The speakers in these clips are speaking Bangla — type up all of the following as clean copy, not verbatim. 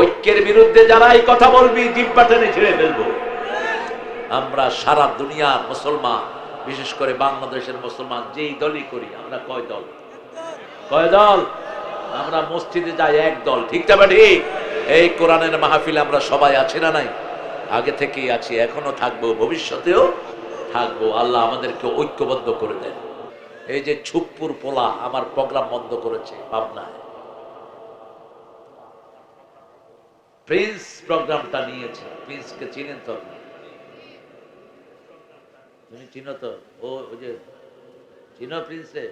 ঐক্যের বিরুদ্ধে যারাই কথা বলবি জিহ্বা টেনে ছিঁড়ে ফেলবো। আমরা সারা দুনিয়ার মুসলমান, বিশেষ করে বাংলাদেশের মুসলমান যেই দলই করি, আমরা কয় দল? আমরা মসজিদে যাই এক দল, ঠিক না ঠিক? এই কোরআনের মাহফিলে আমরা সবাই আছি না নাই? আগে থেকেই আছি, এখনো থাকবো, ভবিষ্যতেও থাকবো। আল্লাহ আমাদেরকে ঐক্যবদ্ধ করে দেন। এই যে ছুপ্পুর পোলা আমার প্রোগ্রাম বন্ধ করেছে পাবনায়, প্রিন্স প্রোগ্রামটা নিয়েছে। প্রিন্সকে চিনেন তো আপনি? তুমি চিনো তো? ওই যে চিনো প্রিন্সে?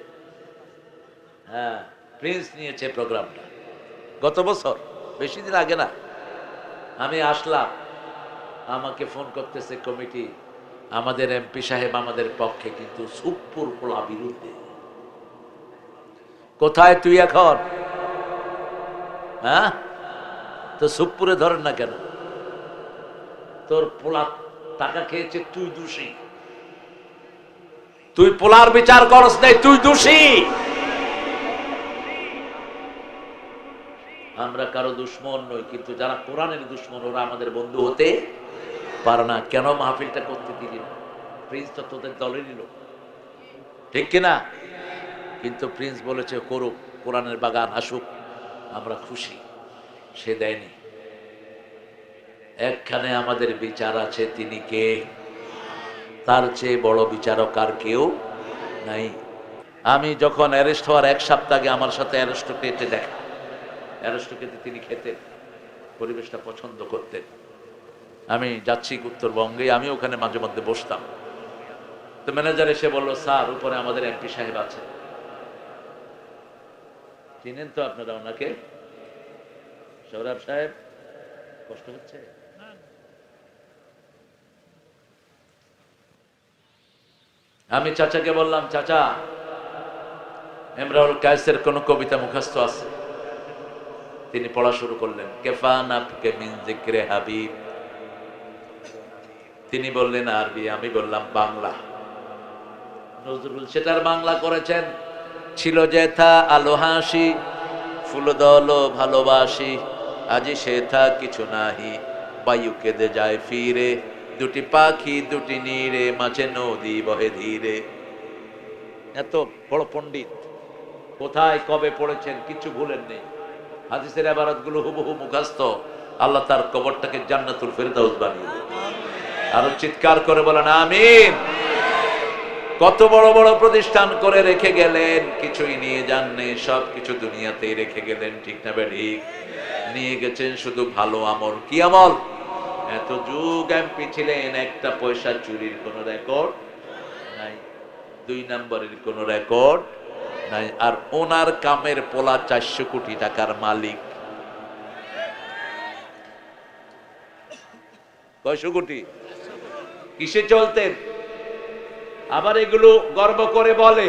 হ্যাঁ, প্রিন্স নিয়েছে প্রোগ্রামটা গত বছর, বেশি দিন আগে না। আমি আসলাম, আমাকে ফোন করতেছে কমিটি, আমাদের এমপি সাহেব আমাদের পক্ষে, কিন্তু সুপ্পুর পোলা বিরুদ্ধে। কোথায় তুই এখন? হ্যাঁ, তো সুপ্পুরে ধরেন না কেন? তোর পোলা টাকা খেয়েছে, তুই দোষী। তুই পোলার বিচার করস নাই, তুই দোষী। আমরা কারো দুশ্মন নই, কিন্তু যারা কোরআনের দুশ্মন ওরা আমাদের বন্ধু হতে পারে না। কেন মাহফিলটা করতে দিলি না? প্রিন্স তো তোদের দলেরই লোক, ঠিক কিনা? কিন্তু প্রিন্স বলেছে করুক, কোরআনের বাগান আসুক, আমরা খুশি। সে দেয়নি। একখানে আমাদের বিচার আছে, তিনি কে? তার চেয়ে বড় বিচারক আর কেউ নাই। আমি যখন অ্যারেস্ট হওয়ার এক সপ্তাহ আগে আমার সাথে অ্যারেস্টোকেটে দেখা, অ্যারেস্টোকেটে তিনি খেতেন, পরিবেশটা পছন্দ করতেন। আমি যাচ্ছি উত্তরবঙ্গে, আমি ওখানে মাঝে মধ্যে বসতাম। তো ম্যানেজার এসে বলল, স্যার উপরে আমাদের এমপি সাহেব আছেন। চিনেন তো আপনারা ওনাকে? সৌরভ সাহেব, কষ্ট হচ্ছে? আমি চাচাকে বললাম, চাচা ইমরাউল কায়েসের কোন কবিতা মুখস্থ আছে? তিনি পড়া শুরু করলেন, কেফান আপকে মিন যিকরে হাবিব। তিনি বললেন আরবি, আমি বললাম বাংলা। নজরুল সেটার বাংলা করেছেন, ছিল যেথা আলো হাসি, ফুল দল ভালোবাসি, আজি সেথা কিছু নাহি, বায়ু কেঁদে যায় ফিরে, দুটি পাখি দুটি নীড়ে, মাঝে নদী বহে ধীরে। এত বড় পণ্ডিত, কোথায় কবে পড়েছেন কিছু ভুলেন নেই। হাদিসের ইবারত গুলো হুবহু মুখস্থ। আল্লাহ তার কবরটাকে জান্নাতুল ফেরদাউস বানিয়ে দেন। আরো চিৎকার করে বলেন আমিন। কত বড় বড় প্রতিষ্ঠান করে রেখে গেলেন, কিছুই নিয়ে যাননি, সব কিছু দুনিয়াতেই রেখে গেলেন, ঠিক না ঠিক? নিয়ে গেছেন শুধু ভালো আমল। কি আমল? এত যুগ এমপি ছিলেন, একটা পয়সা চুরির কোন রেকর্ড নাই, 2 নম্বরের কোন রেকর্ড নাই। আর ওনার কামের পোলা 400 কোটি টাকার মালিক। কয়শো কোটি? কিসে চলতেন? আবার এগুলো গর্ব করে বলে,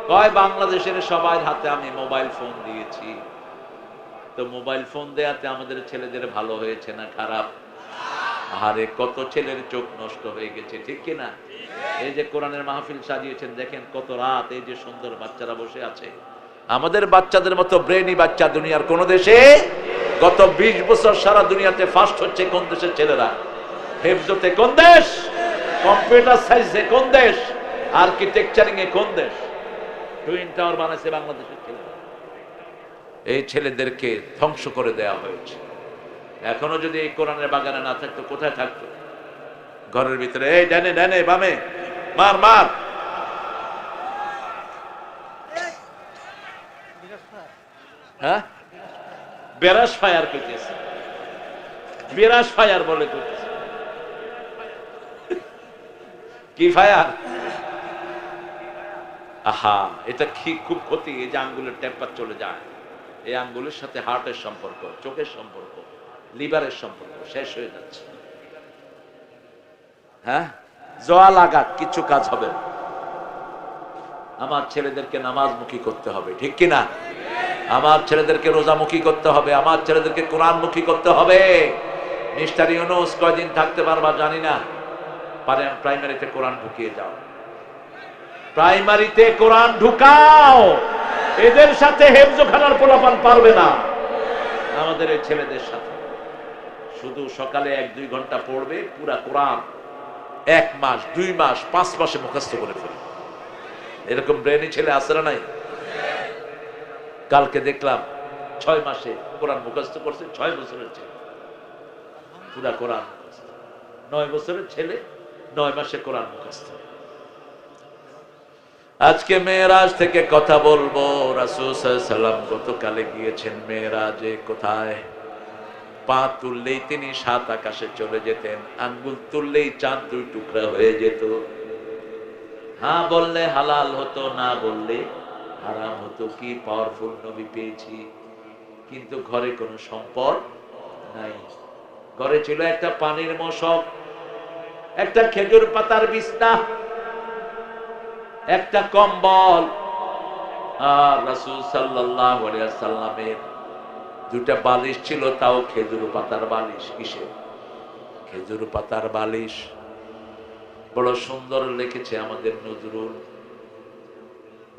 কয় বাংলাদেশের সবার হাতে আমি মোবাইল ফোন দিয়েছি। তো মোবাইল ফোন দেয়াতে আমাদের ছেলেদের ভালো হয়েছে না খারাপ? আরে কত ছেলের চোখ নষ্ট হয়ে গেছে, ঠিক কিনা? এই যে কোরআনের মাহফিল সাজিয়েছেন, দেখেন কত রাত, এই যে সুন্দর বাচ্চারা বসে আছে। আমাদের বাচ্চাদের মতো ব্রেনি বাচ্চা দুনিয়ার কোন দেশে, গত 20 বছর সারা দুনিয়াতে ফার্স্ট হচ্ছে কোন দেশের ছেলেরা? হেফজতে কোন দেশ? কম্পিউটার সায়েন্সে কোন দেশ? আর্কিটেকচারিং এ কোন দেশ? টুইন টাওয়ার বানাইছে বাংলাদেশের ছেলেরা। এই ছেলেদেরকে ধ্বংস করে দেওয়া হয়েছে। এখনো যদি এই কোরআনের বাগানে না থাকতো, কোথায় থাকতো? ঘরের ভিতরে, এই ডানে ডানে বামে, মার মার। হ্যাঁ, বেরাস ফায়ার করতেছে, বেরাস ফায়ার বলে করতেছে। কি ফায়ার? আহা, এটা কি খুব ক্ষতি। এই যে আঙ্গুলের টেম্পার চলে যায়, এই আঙ্গুলের সাথে হার্টের সম্পর্ক, চোখের সম্পর্ক, লিভারের সম্পর্ক শেষ হয়ে যাচ্ছে। হ্যাঁ, জোয়া লাগা, কিছু কাজ হবে। আমার ছেলেদেরকে নামাজমুখী করতে হবে, ঠিক কিনা? আমার ছেলেদেরকে রোজামুখী করতে হবে, আমার ছেলেদেরকে কোরআনমুখী করতে হবে। মিস্টার ইউনূস কয়দিন থাকতে পারবা জানি না, প্রাইমারিতে কোরআন ঢুকিয়ে যাও, প্রাইমারিতে কোরআন ঢুকাও। এদের সাথে হেফজখানার পোলাপান পারবে না। আমাদের এই ছেলেদের সাথে শুধু সকালে 1-2 ঘন্টা পড়বে, পুরা কোরআন 1 মাস 2 মাস 5 মাসে মুখস্থ করে ফেলবে। এরকম ব্রেনি ছেলে আছে না নাই? কালকে দেখলাম 6 মাসে কোরআন মুখস্থ করছে, 6 বছরের ছেলে পুরা কোরআন মুখস্থ। 9 বছরের ছেলে 9 মাসে কোরআন মুখস্থ। আজকে মেরাজ থেকে কথা বলবো। রাসূল সাল্লাল্লাহু আলাইহি ওয়াসাল্লাম গতকালে গিয়েছেন মেরাজে। কোথায়? পা তুললেই তিনি 7 আকাশে চলে যেতেন, আঙ্গুল তুললেই চাঁদ 2 টুকরা হয়ে যেত। হ্যাঁ বললে হালাল হতো, না বললে হারাম হতো। কি পাওয়ারফুল নবী পেয়েছি। কিন্তু ঘরে কোনো সম্পদ নাই। ঘরে ছিল একটা পানির মশক, একটা খেজুর পাতার বিছনা, একটা কম্বল। আর রাসূল সাল্লাল্লাহু আলাইহি ওয়াসাল্লামের 2টা বালিশ ছিল, তাও খেজুর পাতার বালিশ। কিসের? খেজুর পাতার বালিশ। বড় সুন্দর লিখেছে আমাদের নজরুল,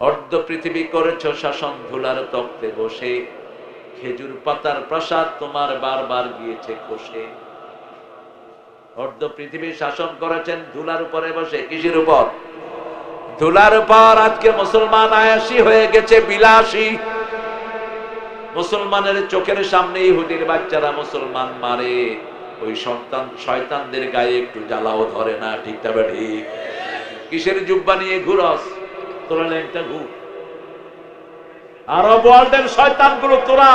অর্ধ পৃথিবী করেছ শাসন ধুলার তক্তে বসে, খেজুর পাতার প্রাসাদ তোমার বারবার গিয়েছে খসে। অর্ধ পৃথিবী শাসন করেছেন ধুলার উপরে বসে। কিসের উপর? ধুলার উপর। আজকে মুসলমান আয়াসী হয়ে গেছে, বিলাসী। মুসলমানের চোখের সামনে ইহুদির বাচ্চারা মুসলমান মারে, ওই সন্তান শয়তানদের গায়ে একটু জ্বালাও ধরে না। ঠিক তবে ঠিক। কিসের জুব্বা নিয়ে ঘুরস তোরা? ল্যাংটা ঘুর। আরব ওয়ার্ল্ডের শয়তানগুলো তোরা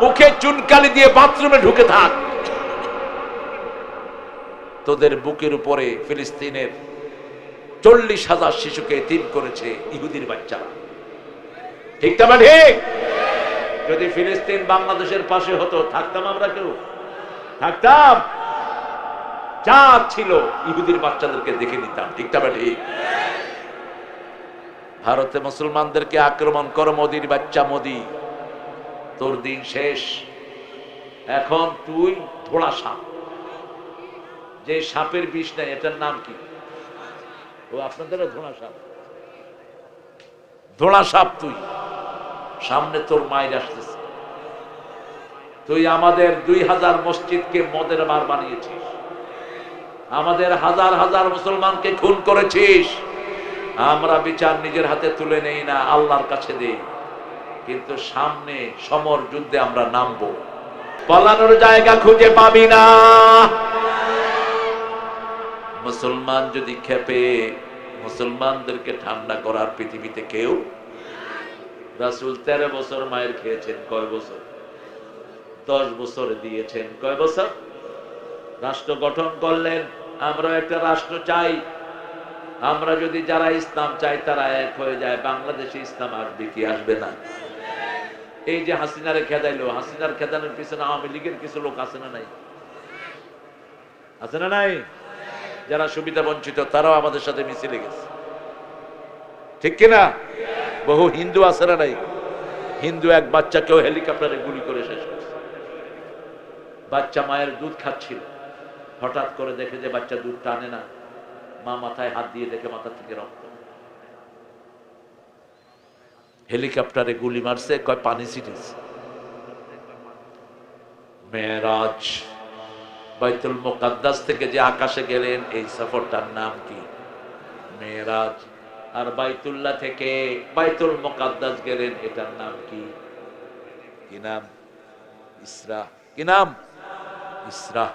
মুখে চুনকালি দিয়ে বাথরুমে ঢুকে থাক। তোদের বুকের উপরে ফিলিস্তিনের 40,000 শিশুকে এতিম করেছে ইহুদির বাচ্চারা। ঠিক তবে ঠিক। যদি ফিলিস্তিন বাংলাদেশের পাশে হতো, থাকতাম আমরা? কেউ থাকতাম? যা ছিল ইহুদির বাচ্চাদেরকে দেখে নিতাম। ঠিক তবে ঠিক। ভারতে মুসলমানদেরকে আক্রমণ করো, মোদির বাচ্চা মোদি, তোর দিন শেষ। এখন তুই ধোড়া সাপ, যে সাপের বিষ নাই, এটার নাম কি? ও আপনাদের ধোড়া সাপ। ধোড়া সাপ তুই। সামনে তোর মায়ের আসতেছে। তুই আমাদের 2000 মসজিদকে মদের মার বানিয়েছিস, আমাদের হাজার হাজার মুসলমানকে খুন করেছিস। আমরা বিচার নিজের হাতে তুলে নেই না, আল্লাহর কাছে দেই। কিন্তু সামনে সমর যুদ্ধে আমরা নামবো, পালানোর জায়গা খুঁজে পাবি না। মুসলমান যদি খেপে, মুসলমানদেরকে ঠান্ডা করার পৃথিবীতে কেউ। রাসূল 13 বছর মায়ের খেয়েছেন। কয় বছর? 10 বছর দিয়েছেন। কয় বছর? রাষ্ট্র গঠন করলেন। আমরা একটা রাষ্ট্র চাই। আমরা যদি যারা ইসলাম চাই তারা এক হয়ে যায়, বাংলাদেশে ইসলাম আসবে কি আসবে না? এই যে হাসিনারে খেদাইলো, হাসিনার খেদানোর পিছনে আওয়ামী লীগের কিছু লোক আছে না নাই? আছে না নাই? যারা সুবিধা বঞ্চিত, তারাও আমাদের সাথে মিছিলে গেছে। ঠিক কিনা? বহু হিন্দু আছে না নাই? হিন্দু এক বাচ্চাকেও হেলিকপ্টারে গুলি করে শেষ করছে। বাচ্চা মায়ের দুধ খাচ্ছিল, হঠাৎ করে দেখে যে বাচ্চা দুধ টানে না। মা মাথায় হাত দিয়ে দেখে মাথা থেকে রক্ত। হেলিকপ্টারে গুলি মারছে, কয় পানি ছিটিয়েছে। মেরাজ, বাইতুল মুকাদ্দাস থেকে যে আকাশে গেলেন, এই সফরটার নাম কি? মেরাজ। আর বাইতুল্লাহ থেকে বাইতুল মুকাদ্দাস গেলেন, এটার নাম কি? কি নাম? ইসরা। কি নাম? ইসরা।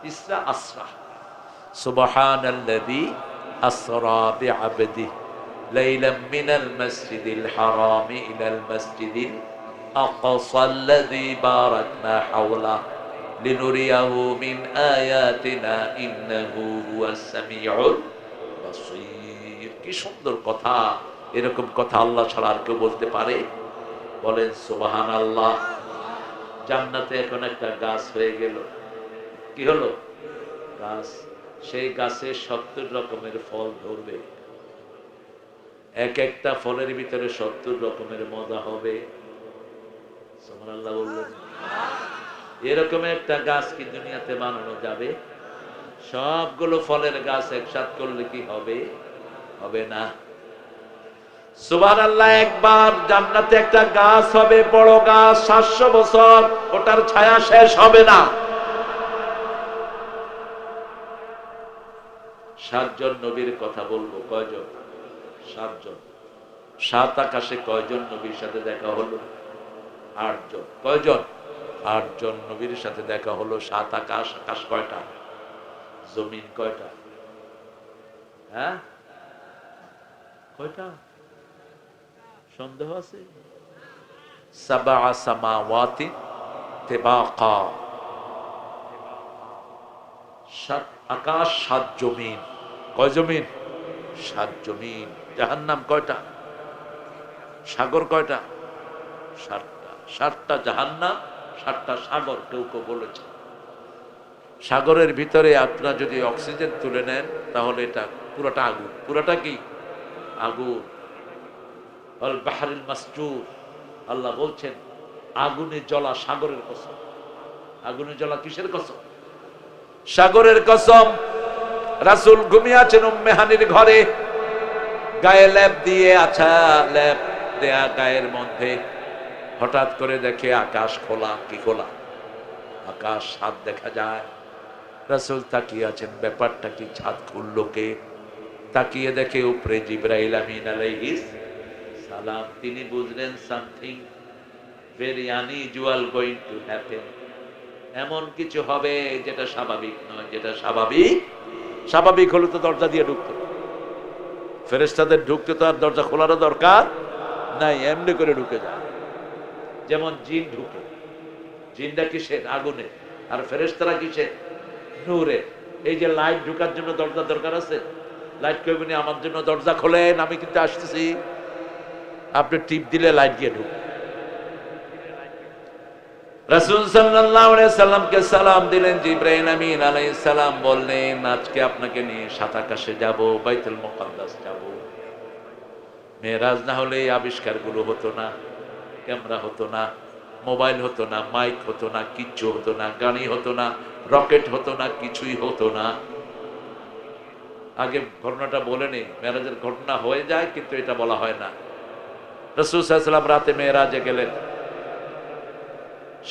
ইসরা, আসরা। সুবহানাল্লাযী আসরা বিআবদিহি লাইলাম মিনাল মাসজিদিল হারামি ইলাল মাসজিদিল আকসাল্লাযী বারাকনা হাওলাহু লিনুরিয়াহু মিন আয়াতিনা ইন্নাহু হুয়াস সামিউল বাসীর। কি সুন্দর কথা! এরকম কথা আল্লাহ ছাড়া আর কেউ বলতে পারে? বলেন সুবহানাল্লাহ। জান্নাতে এখন একটা গাছ হয়ে গেল। কি হলো? গাছ। সেই গাছে 70 রকমের ফল ধরবে। এক একটা ফলের ভিতরে 70 রকমের মজা হবে। সুবহানাল্লাহ বললেন। এরকম একটা গাছ কি দুনিয়াতে বানানো যাবে? সবগুলো ফলের গাছ একসাথে করলে কি হবে? হবে না। সুবহানাল্লাহ। একবার জান্নাতে একটা গাছ হবে, বড় গাছ, 700 বছর ওটার ছায়া শেষ হবে না। 7 জন নবীর কথা বলবো, কয়জন? 7 জন। 7 আকাশে কয়জন নবীর সাথে দেখা হলো? 8 জন। কয়জন? 8 জন নবীর সাথে দেখা হলো। 7 আকাশ। আকাশ কয়টা? জমিন কয়টা? হ্যাঁ, কয়টা? সন্দেহ আছে? সাবআ সামাওয়াতি তিবাকা। 7 আকাশ, 7 জমিন। কয় জমিন? 7 জমিন। জাহান্নাম কয়টা? সাগর কয়টা? 7টা। 7টা জাহান্নাম, 7টা সাগর। কেউ কেউ বলেছে সাগরের ভিতরে আপনারা যদি অক্সিজেন তুলে নেন তাহলে এটা পুরাটা আগুন। পুরাটা কি? আগুন। আল বাহরিল মাসজুর। আল্লাহ বলছেন আগুনে জ্বলা সাগরের কসম। আগুনে জ্বলা কিসের কসম? সাগরের কসম। রাসূল ঘুমিয়ে আছেন উম্মে হানির ঘরে, গায়ে লেপ দিয়ে, আচ্ছা লেপ দেয়া গায়ের মধ্যে। হঠাৎ করে দেখে আকাশ খোলা। কি খোলা? আকাশ, ছাদ দেখা যায়। রাসূল তাকিয়ে আছেন, ব্যাপারটা কি? ছাদ খুললো কে? তাকিয়ে দেখে উপরে জিবরাইল আমিন আলাইহিস সালাম। তিনি বুঝলেন something very unusual going to happen. এমন কিছু হবে যেটা স্বাভাবিক নয়। যেটা স্বাভাবিক হলে তো দরজা দিয়ে ঢুকতো। ফেরেশতাদের ঢুকতে তো আর দরজা খোলারও দরকার নাই, এমনি করে ঢুকে যায়। যেমন জিন ঢুকে। জিনটা কিসের? আগুনে। আর ফেরেশতারা কিসের? নূরে। এই যে লাইট ঢুকার জন্য দরজা দরকার আছে। লাইট কইবেনি আমার জন্য দরজা খোলেন, আমি কিন্তু আসতেছি। আপনি টিপ দিলে লাইট গিয়ে ঢুকে। রাসূল সাল্লাল্লাহু আলাইহি সাল্লামকে সালাম দিলেন। জিবরাইল আমিন আলাইহিস সালাম বললেন আজকে আপনাকে নিয়ে 7 আকাশে যাব, বাইতুল মুকাদ্দাস যাব। মেরাজ না হলে এই আবিষ্কারগুলো হতো না। ক্যামেরা হতো না, মোবাইল হতো না, মাইক হতো না, কিচ্ছু হতো না, গাড়ি হতো না, রকেট হতো না, কিছুই হতো না। আগে ঘটনাটা বলে নেই। মেরাজের ঘটনা হয়ে যায় কিন্তু এটা বলা হয় না। রাসূল সাল্লাল্লাহু আলাইহি ওয়াসাল্লাম রাতে মেরাজে গেলেন।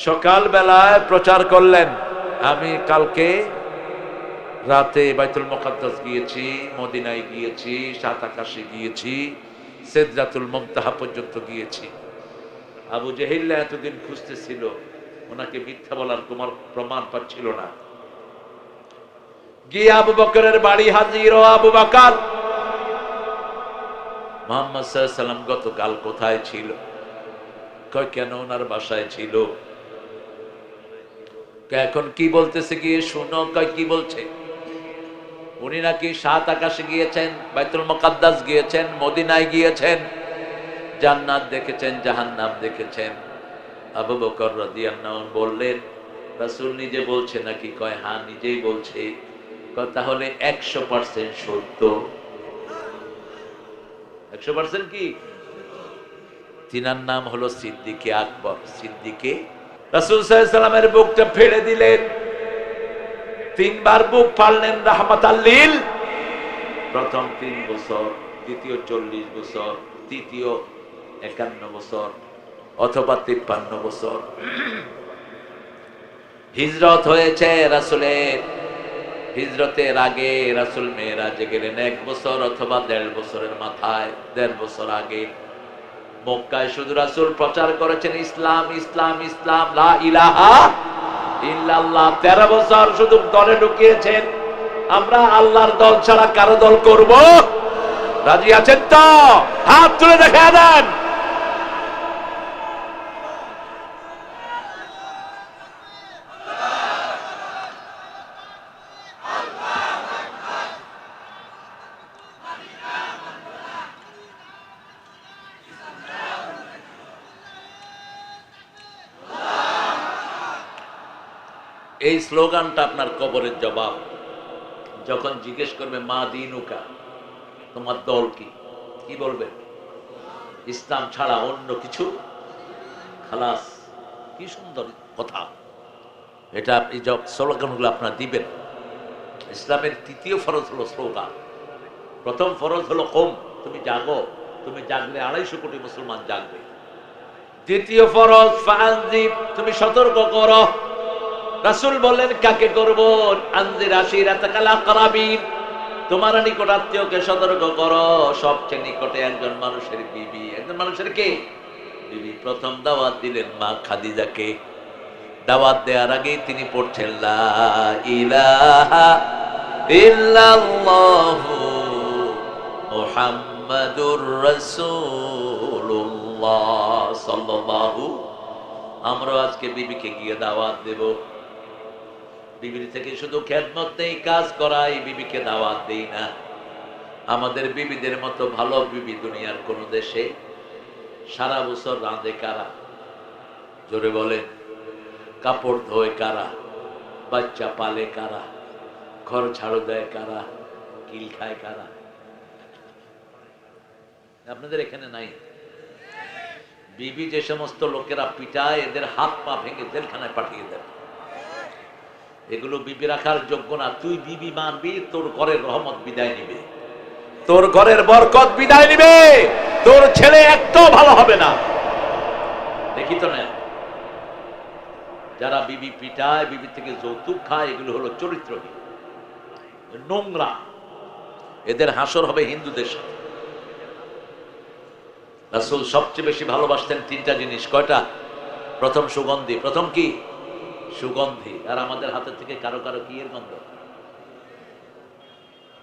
সকাল বেলায় প্রচার করলেন আমি কালকে রাতে বাইতুল মুকাদ্দাস গিয়েছি, মদিনায় গিয়েছি, 7 আকাশে গিয়েছি, সিদরাতুল মুনতাহা পর্যন্ত গিয়েছি। আবু জেহেল এতদিন খুঁজতেছিল, ওনাকে মিথ্যা বলার কোনো প্রমাণ পাচ্ছিল না। গিয়ে আবু বকরের বাড়ি হাজির। ও আবু বকর, মুহাম্মদ সাল্লাল্লাহু আলাইহি ওয়াসাল্লাম গতকাল কোথায় ছিল? কয় কেন? ওনার বাসায় ছিল। এখন কি বলতেছে গিয়ে শুনো। কয় কি বলছে? উনি নাকি 7 আকাশে গিয়েছেন, বাইতুল মুকাদ্দাস গিয়েছেন, মদিনায় গিয়েছেন, জান্নাত দেখেছেন, জাহান্নাম দেখেছেন। আবু বকর রাদিয়াল্লাহু আনহু বললেন রাসূল নিজে বলছে নাকি? কয় হ্যাঁ নিজেই বলছে। কয় তাহলে 100% সত্য। 100% কি? তিনার নাম হলো সিদ্দিকে আকবর। সিদ্দিকে রাসূল সাল্লাল্লাহু আলাইহি ওয়াসাল্লামের বুকটা ফেলে দিলেন। 3 বার বুক ফাড়লেন রাহমাতাল লিল। প্রথম 3 বছর, দ্বিতীয় 40 বছর, তৃতীয় 51 বছর অথবা 53 বছর। হিজরত হয়েছে রাসূলের। হিজরতের আগে রাসূল মেরাজে গেলেন 1 বছর অথবা 1.5 বছরের মাথায়, 1.5 বছর আগে। মক্কায় শুধু রাসূল প্রচার করেছেন ইসলাম, ইসলাম, ইসলাম, লা ইলাহা ইল্লাল্লাহ। 13 বছর শুধু দলে ঢুকিয়েছেন আমরা আল্লাহর দল ছাড়া কারো দল করব? রাজি আছেন তো? হাত তুলে দেখা দেন। এই স্লোগানটা আপনার কবরের জবাব। যখন জিজ্ঞেস করবে মা দিনুকা, তোমার দল কি, কি বলবেন? ইসলাম ছাড়া অন্য কিছু খালাস। কি সুন্দর কথা এটা। এই স্লোগানগুলো আপনারা দিবেন। ইসলামের 3য় ফরজ হলো স্লোগান। প্রথম ফরজ হলো কম, তুমি জাগো। তুমি জাগলে 250 কোটি মুসলমান জাগবে। দ্বিতীয় ফরজ ফাআনজির, তুমি সতর্ক করো। রাসূল বললেন কাকে করব? আনজির আশিরাতাকাল আকরাবিন, তোমার নিকট আত্মীয়কে সতর্ক করো। সবচেয়ে নিকটে একজন মানুষের বিবি। একজন মানুষের কে? বিবি। প্রথম দাওয়াত দিলেন মা খাদিজাকে। দাওয়াত দেওয়ার আগে তিনি পড়ছেন লা ইলাহা ইল্লাল্লাহু মুহাম্মাদুর রাসূলুল্লাহ সাল্লাল্লাহু। আমরা আজকে বিবিকে গিয়ে দাওয়াত দেব। বিবির থেকে শুধু খেদমত নেই, কাজ করাই, বিবিকে দাওয়াত দেই না। আমাদের বিবিদের মতো ভালো বিবি দুনিয়ার কোন দেশে? সারা বছর রাঁধে কারা? জোরে বলেন। কাপড় ধোয় কারা? বাচ্চা পালে কারা? ঘর ঝাড়ু দেয় কারা? কিল খায় কারা? আপনাদের এখানে নাই? বিবি যে সমস্ত লোকেরা পিটায়, এদের হাত পা ভেঙে জেলখানায় পাঠিয়ে দেয়। এগুলো বিবি রাখার যোগ্য না। তুই বিবি মানবি, তোর ঘরের রহমত বিদায় নিবে, তোর ঘরের বরকত বিদায় নিবে, তোর ছেলে একটাও ভালো হবে না। দেখি তো না, যারা বিবি পিটায়, বিবি থেকে যৌতুক খায়, এগুলো হলো চরিত্রহীন, নোংরা। এদের হাসর হবে হিন্দুদের সাথে। রাসূল সবচেয়ে বেশি ভালোবাসতেন 3টা জিনিস। কয়টা? প্রথম সুগন্ধি। প্রথম কি? সুগন্ধি। আর আমাদের হাতের থেকে কারো কারো কি এর গন্ধ?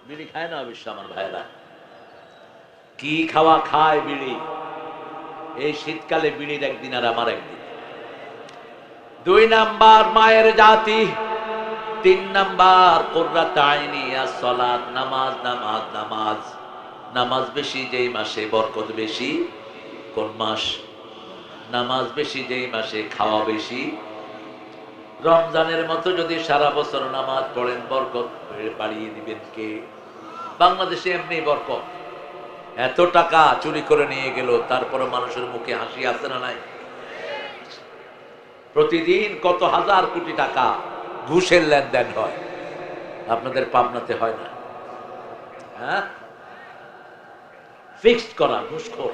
বিড়ি খায় না অবশ্য আমার ভাইরা। কি খাওয়া খায় বিড়ি? এই শীতকালে বিড়ির একদিন আর আমার একদিন। 2 নাম্বার মায়ের জাতি। 3 নাম্বার কুররাত আইনি as-সালাত, নামাজ নামাজ নামাজ। নামাজ বেশি যেই মাসে বরকত বেশি। কোন মাস? নামাজ বেশি যেই মাসে খাওয়া বেশি। রমজানের মতো যদি সারা বছর নামাজ পড়েন, বরকত বাড়িয়ে দিবেন কে? বাংলাদেশে এমনি বরকত। এত টাকা চুরি করে নিয়ে গেল, তারপরে মানুষের মুখে হাসি আছে না নাই? প্রতিদিন কত হাজার কোটি টাকা ঘুষের লেনদেন হয়। আপনাদের পাবনাতে হয় না? হ্যাঁ, ফিক্সড করা ঘুষখোর।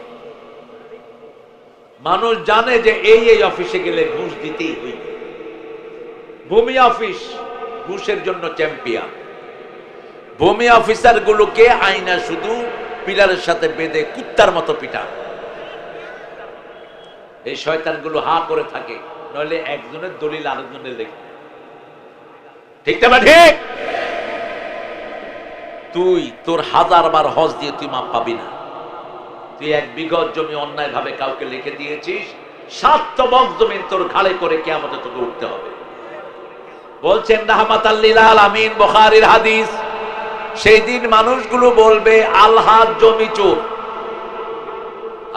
মানুষ জানে যে এই এই অফিসে গেলে ঘুষ দিতেই হইবে। ভূমি অফিস ঘুষের জন্য চ্যাম্পিয়ন। ভূমি অফিসার গুলোকে আইনা শুধু পিলারের সাথে বেঁধে কুত্তার মতো পিটা। এই শয়তান গুলো হা করে থাকে, নইলে একজনের দলিল আরেকজনের লেখে। ঠিক না? ঠিক। তুই তোর 1000 বার হজ দিয়ে তুই মাপ পাবি না। তুই 1 বিঘত জমি অন্যায় ভাবে কাউকে লিখে দিয়েছিস, 7 তবক জমিন তোর ঘাড়ে করে কিয়ামতে তোকে উঠতে হবে। বলছেন রাহমাতাল লিল আলামিন, বুখারীর হাদিস। সেই দিন মানুষগুলো বলবে আলহাজ জমি চোর,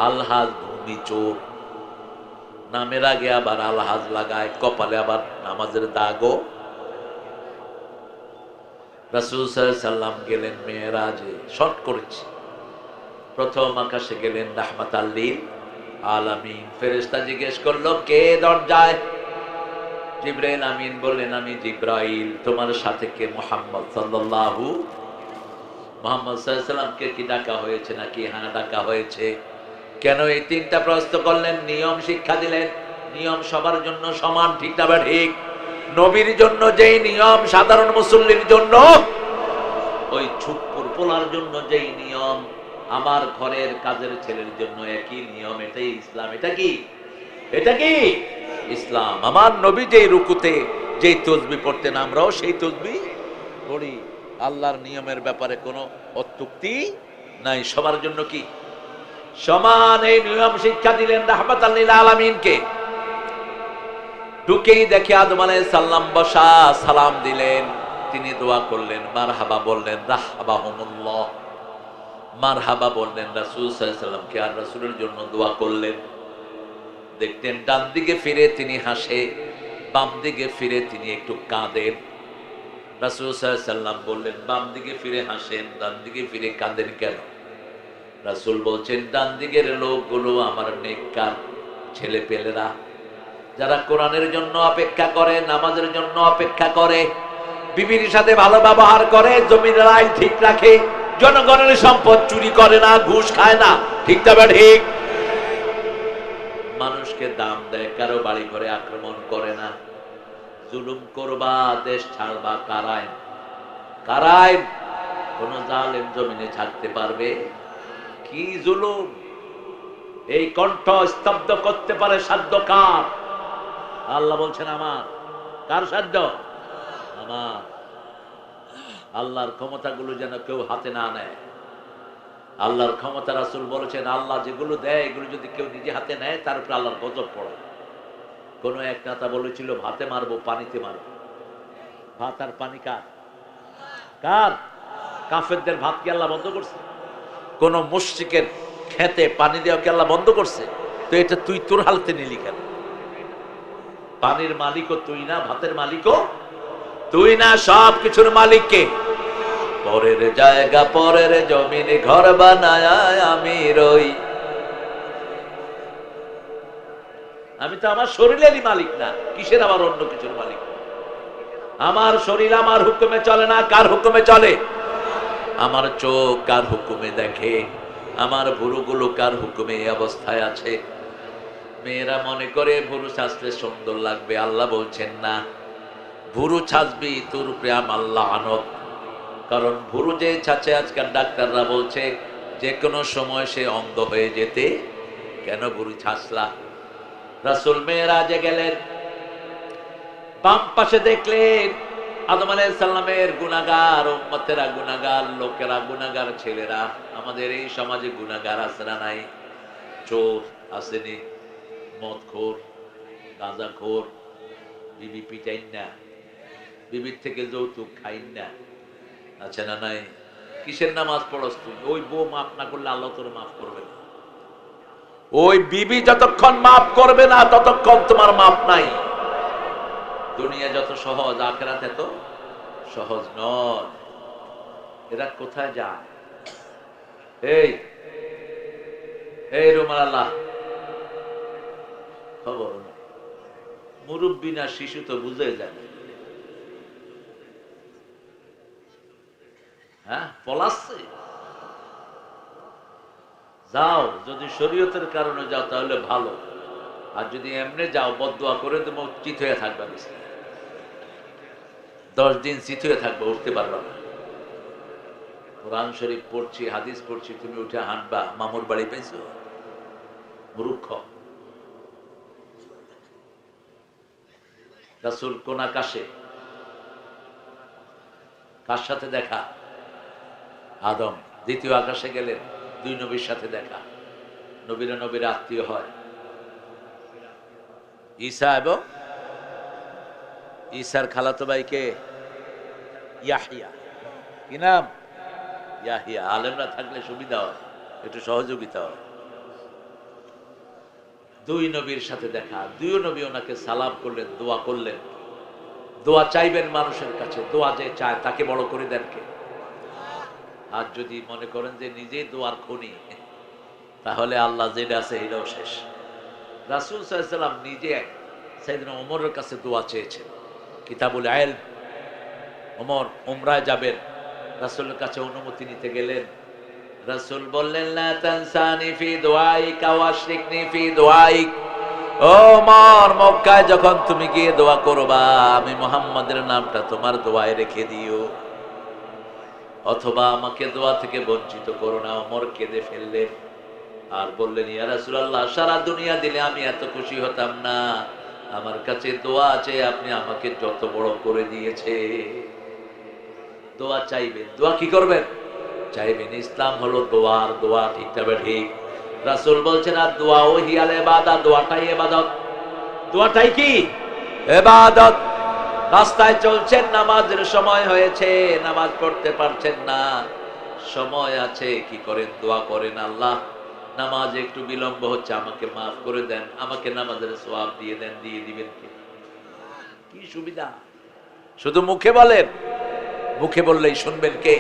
আলহাজ ভূমি চোর। নামের আগে আবার আলহাজ লাগায়, কপালে আবার নামাজের দাগও। রাসূল সাল্লাল্লাহু আলাইহি সাল্লাম গেলেন মেরাজে, শর্ট করেছি। প্রথম আকাশে গেলেন রাহমাতাল লিল আলামিন। ফেরেশতা জিজ্ঞেস করলো কে দরজায়? জিবরাইল আমিন বললেন আমি জিবরাইল। তোমার সাথে কে? মুহাম্মদ সাল্লাল্লাহু। মুহাম্মদ সাল্লাল্লাহু আলাইহি সাল্লামকে কি ডাকা হয়েছে নাকি? হ্যাঁ ডাকা হয়েছে। কেন? এই 3টা প্রশ্ন করলেন, নিয়ম শিক্ষা দিলেন। নিয়ম সবার জন্য সমান, ঠিক না? ঠিক। নবীর জন্য যেই নিয়ম সাধারণ মুসল্লির জন্য, ওই ছুটপুর পোলার জন্য যেই নিয়ম, আমার ঘরের কাজের ছেলের জন্য একই নিয়ম। এটাই ইসলাম। এটা কি? এটা কি ইসলাম? আমার নবী যেই রুকুতে যেই তসবিহ পড়তেন, আমরাও সেই তসবিহ পড়ি। আল্লাহর নিয়মের ব্যাপারে কোনো অত্যুক্তি নাই, সবার জন্য কি সমান। এই নিয়ম শিক্ষা দিলেন রাহমাতাল লিল আলামিনকে। ঢুকেই দেখে আদম আলাইহিস সালাম বসা, সালাম দিলেন। তিনি দোয়া করলেন, মারহাবা বললেন, রাহবাহুমুল্লাহ। মারহাবা বললেন রাসূল সাল্লাল্লাহু আলাইহি সাল্লামকে, আর রাসূলের জন্য দোয়া করলেন। দেখতেন ডান দিকে ফিরে তিনি হাসে, বাম দিকে ফিরে তিনি একটু কাঁদেন। রাসূল সাল্লাল্লাহু আলাইহি সাল্লাম বললেন, বাম দিকে ফিরে হাসেন, ডান দিকে ফিরে কাঁদেন কেন? রাসূল বলছেন, ডান দিকের লোকগুলো আমার নেককার ছেলে পেলেরা, যারা কোরআনের জন্য অপেক্ষা করে, নামাজের জন্য অপেক্ষা করে, বিবির সাথে ভালো ব্যবহার করে, জমির আইন ঠিক রাখে, জনগণের সম্পদ চুরি করে না, ঘুষ খায় না, ঠিক তবে ঠিক। মানুষকে দাম দেয়, কারো বাড়ি ঘরে আক্রমণ করে না। জুলুম করবা, দেশ ছাড়বা, কারাইন কারাইন কোন জালেম জমিনে ছাড়তে পারবে? কি জুলুম! এই কণ্ঠ স্তব্ধ করতে পারে সাধ্য কার? আল্লাহ বলছেন আমার। কার সাধ্য? আমার। আল্লাহর ক্ষমতাগুলো যেন কেউ হাতে না নেয়। আল্লাহর ক্ষমতা রাসূল বলেছেন, আল্লাহ যেগুলো দেয় এগুলো যদি কেউ নিজে হাতে নেয় তার উপরে আল্লাহর গজব পড়ে। কোন এক নেতা বলেছিল, ভাতে মারবো, পানিতে মারবো। ভাত আর পানি কার? কার? কাফেরদের ভাত কি আল্লাহ বন্ধ করছে? কোন মুশরিকের খেতে পানি দেওয়া কি আল্লাহ বন্ধ করছে? তো এটা তুই তোর হালতে নিলি কেন? পানির মালিকও তুই না, ভাতের মালিকও তুই না, সব কিছুর মালিক কে? পরের জায়গা পরের জমিনে ঘর বানায় আমি রই। আমি তো আমার শরীরেরই মালিক না, কিসের আবার অন্য কিছুর মালিক? আমার শরীর আমার হুকুমে চলে না, কার হুকুমে চলে? আমার চোখ কার হুকুমে দেখে? আমার ভুরুগুলো কার হুকুমে এই অবস্থায় আছে? মেয়েরা মনে করে ভুরু ছাঁচলে সুন্দর লাগবে, আল্লাহ বলছেন না। ভুরু ছাঁচবি তোর উপরে আমার লানত। কারণ ভুরু যে ছাঁচে আজকাল ডাক্তাররা বলছে যে কোনো সময় সে অন্ধ হয়ে যেতে। কেন ভুরু ছাঁচলা? রাসূল মেরাজে গেলেন, বাম পাশে দেখলেন আদম আলাইহিস সালামের গুনাহগার উম্মতেরা, গুনাহগার লোকেরা, গুনাহগার ছেলেরা। আমাদের এই সমাজে গুনাহগার আছে না নাই? চোর আসেনি, মদখোর, গাঁজাখোর, বিবি পিটাইন না, বিবির থেকে যৌতুক খাইন না, আছে না নাই? কিসের নামাজ পড়স তুই? ওই বউ মাফ না করলে আল্লাহ তোর মাফ করবে না। ওই বিবি যতক্ষণ মাফ করবে না ততক্ষণ তোমার মাফ নাই। দুনিয়া যত সহজ, আখিরাত এত সহজ নয়। এরা কোথায় যায়? এই এই রুমাল আল্লাহ, খবর না। মুরব্বী না শিশু তো বুঝে যায়। হ্যাঁ, পলাচ্ছে। যাও, যদি শরীয়তের কারণে যাও তাহলে ভালো, আর যদি এমনি যাও বদদুয়া করে তুমি চিত হয়ে থাকবে। 10 দিন চিত হয়ে থাকবে, উঠতে পারবে না। কোরআন শরীফ পড়ছি, হাদিস পড়ছি, তুমি উঠে হাঁটবা, মামুর বাড়ি পেয়েছো? মূর্খ। রাসূল কোন আকাশে? কার সাথে দেখা? আদম। দ্বিতীয় আকাশে গেলেন, 2 নবীর সাথে দেখা। নবীরা নবীর আত্মীয় হয়। ঈসা এবং ঈসার খালাতো ভাইকে ইয়াহিয়া। কি নাম? ইয়াহিয়া। আলেমরা থাকলে সুবিধা হয়, একটু সহযোগিতা হয়। 2 নবীর সাথে দেখা। 2 নবী ওনাকে সালাম করলেন, দোয়া করলেন। দোয়া চাইবেন মানুষের কাছে, দোয়া যে চায় তাকে বড় করে দেন কে? আর যদি মনে করেন যে নিজেই দোয়ার খনি, তাহলে আল্লাহ যেটা আছে এটাও শেষ। রাসূল সাল্লাল্লাহু আলাইহি ওয়াসাল্লাম নিজে সাইয়েদনা ওমরের কাছে দোয়া চেয়েছেন। কিতাবুল ইলম, ওমর উমরায় যাবেন, রাসূলের কাছে অনুমতি নিতে গেলেন। রাসূল বললেন, লা তানসানি ফি দুআইকা ওয়াশরিকনি ফি দুআইক। ও ওমর, মক্কায় যখন তুমি গিয়ে দোয়া করবা, আমি মুহাম্মাদের নামটা তোমার দোয়ায় রেখে দিও, অথবা আমাকে দোয়া থেকে বঞ্চিত করো না। ওমর কেঁদে ফেললেন আর বললেন, ইয়া রাসূলুল্লাহ, সারা দুনিয়া দিলে আমি এত খুশি হতাম না। আমার কাছে দোয়া আছে, আপনি আমাকে যত বড় করে দিয়েছে। দোয়া চাইবেন। দোয়া কি করবেন? চাইবেন। ইসলাম হলো দোয়ার দোয়া, ঠিক তবে ঠিক। রাসূল বলছেন, আর দোয়া ও হিয়াল ইবাদত, দোয়াটাই ইবাদত। দোয়াটাই কি? ইবাদত। রাস্তায় চলছেন, নামাজের সময় হয়েছে, নামাজ পড়তে পারছেন না, সময় আছে, কি করেন? দোয়া করেন, আল্লাহ নামাজ একটু বিলম্ব হচ্ছে, আমাকে মাফ করে দেন, আমাকে নামাজের সওয়াব দিয়ে দেন। দিয়ে দিবেন কে? কি সুবিধা! শুধু মুখে বলেন, মুখে বললেই শুনবেন কে?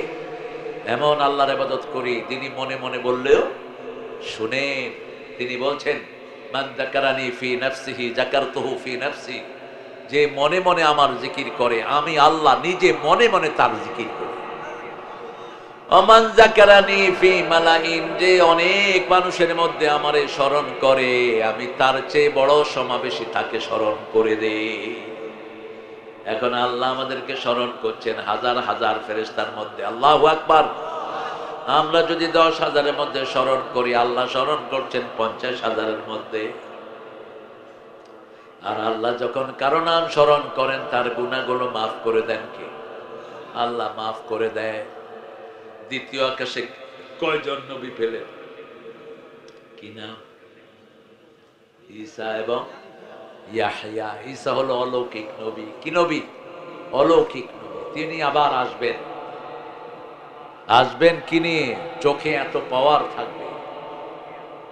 এমন আল্লাহর ইবাদত করি তিনি মনে মনে বললেও শুনেন। তিনি বলছেন, মান যাকারানি ফি নাফসিহি যাকারতুহু ফি নাফসি। যে মনে মনে আমার জিকির করে, আমি আল্লাহ নিজে মনে মনে তার জিকির করি। ওমান যাকারানি ফি মালাইন, যে অনেক মানুষের মধ্যে আমারে স্মরণ করে আমি তার চেয়ে বড় সমাবেশী তাকে স্মরণ করে দেই। এখন আল্লাহ আমাদেরকে স্মরণ করছেন হাজার হাজার ফেরেশতার মধ্যে। আল্লাহু আকবার। আমরা যদি 10,000-এর মধ্যে স্মরণ করি, আল্লাহ স্মরণ করছেন 50,000-এর মধ্যে। আর আল্লাহ যখন কারো নাম স্মরণ করেন তার গুনাহগুলো মাফ করে দেন কে? আল্লাহ মাফ করে দেয়। দ্বিতীয় আকাশে কয়জন নবী পেলেন? কি নাম? ঈসা এবং ইয়াহইয়া। ঈসা হলো অলৌকিক নবী। কি নবী? অলৌকিক নবী। তিনি আবার আসবেন। আসবেন কি নিয়ে? চোখে এত পাওয়ার থাকবে,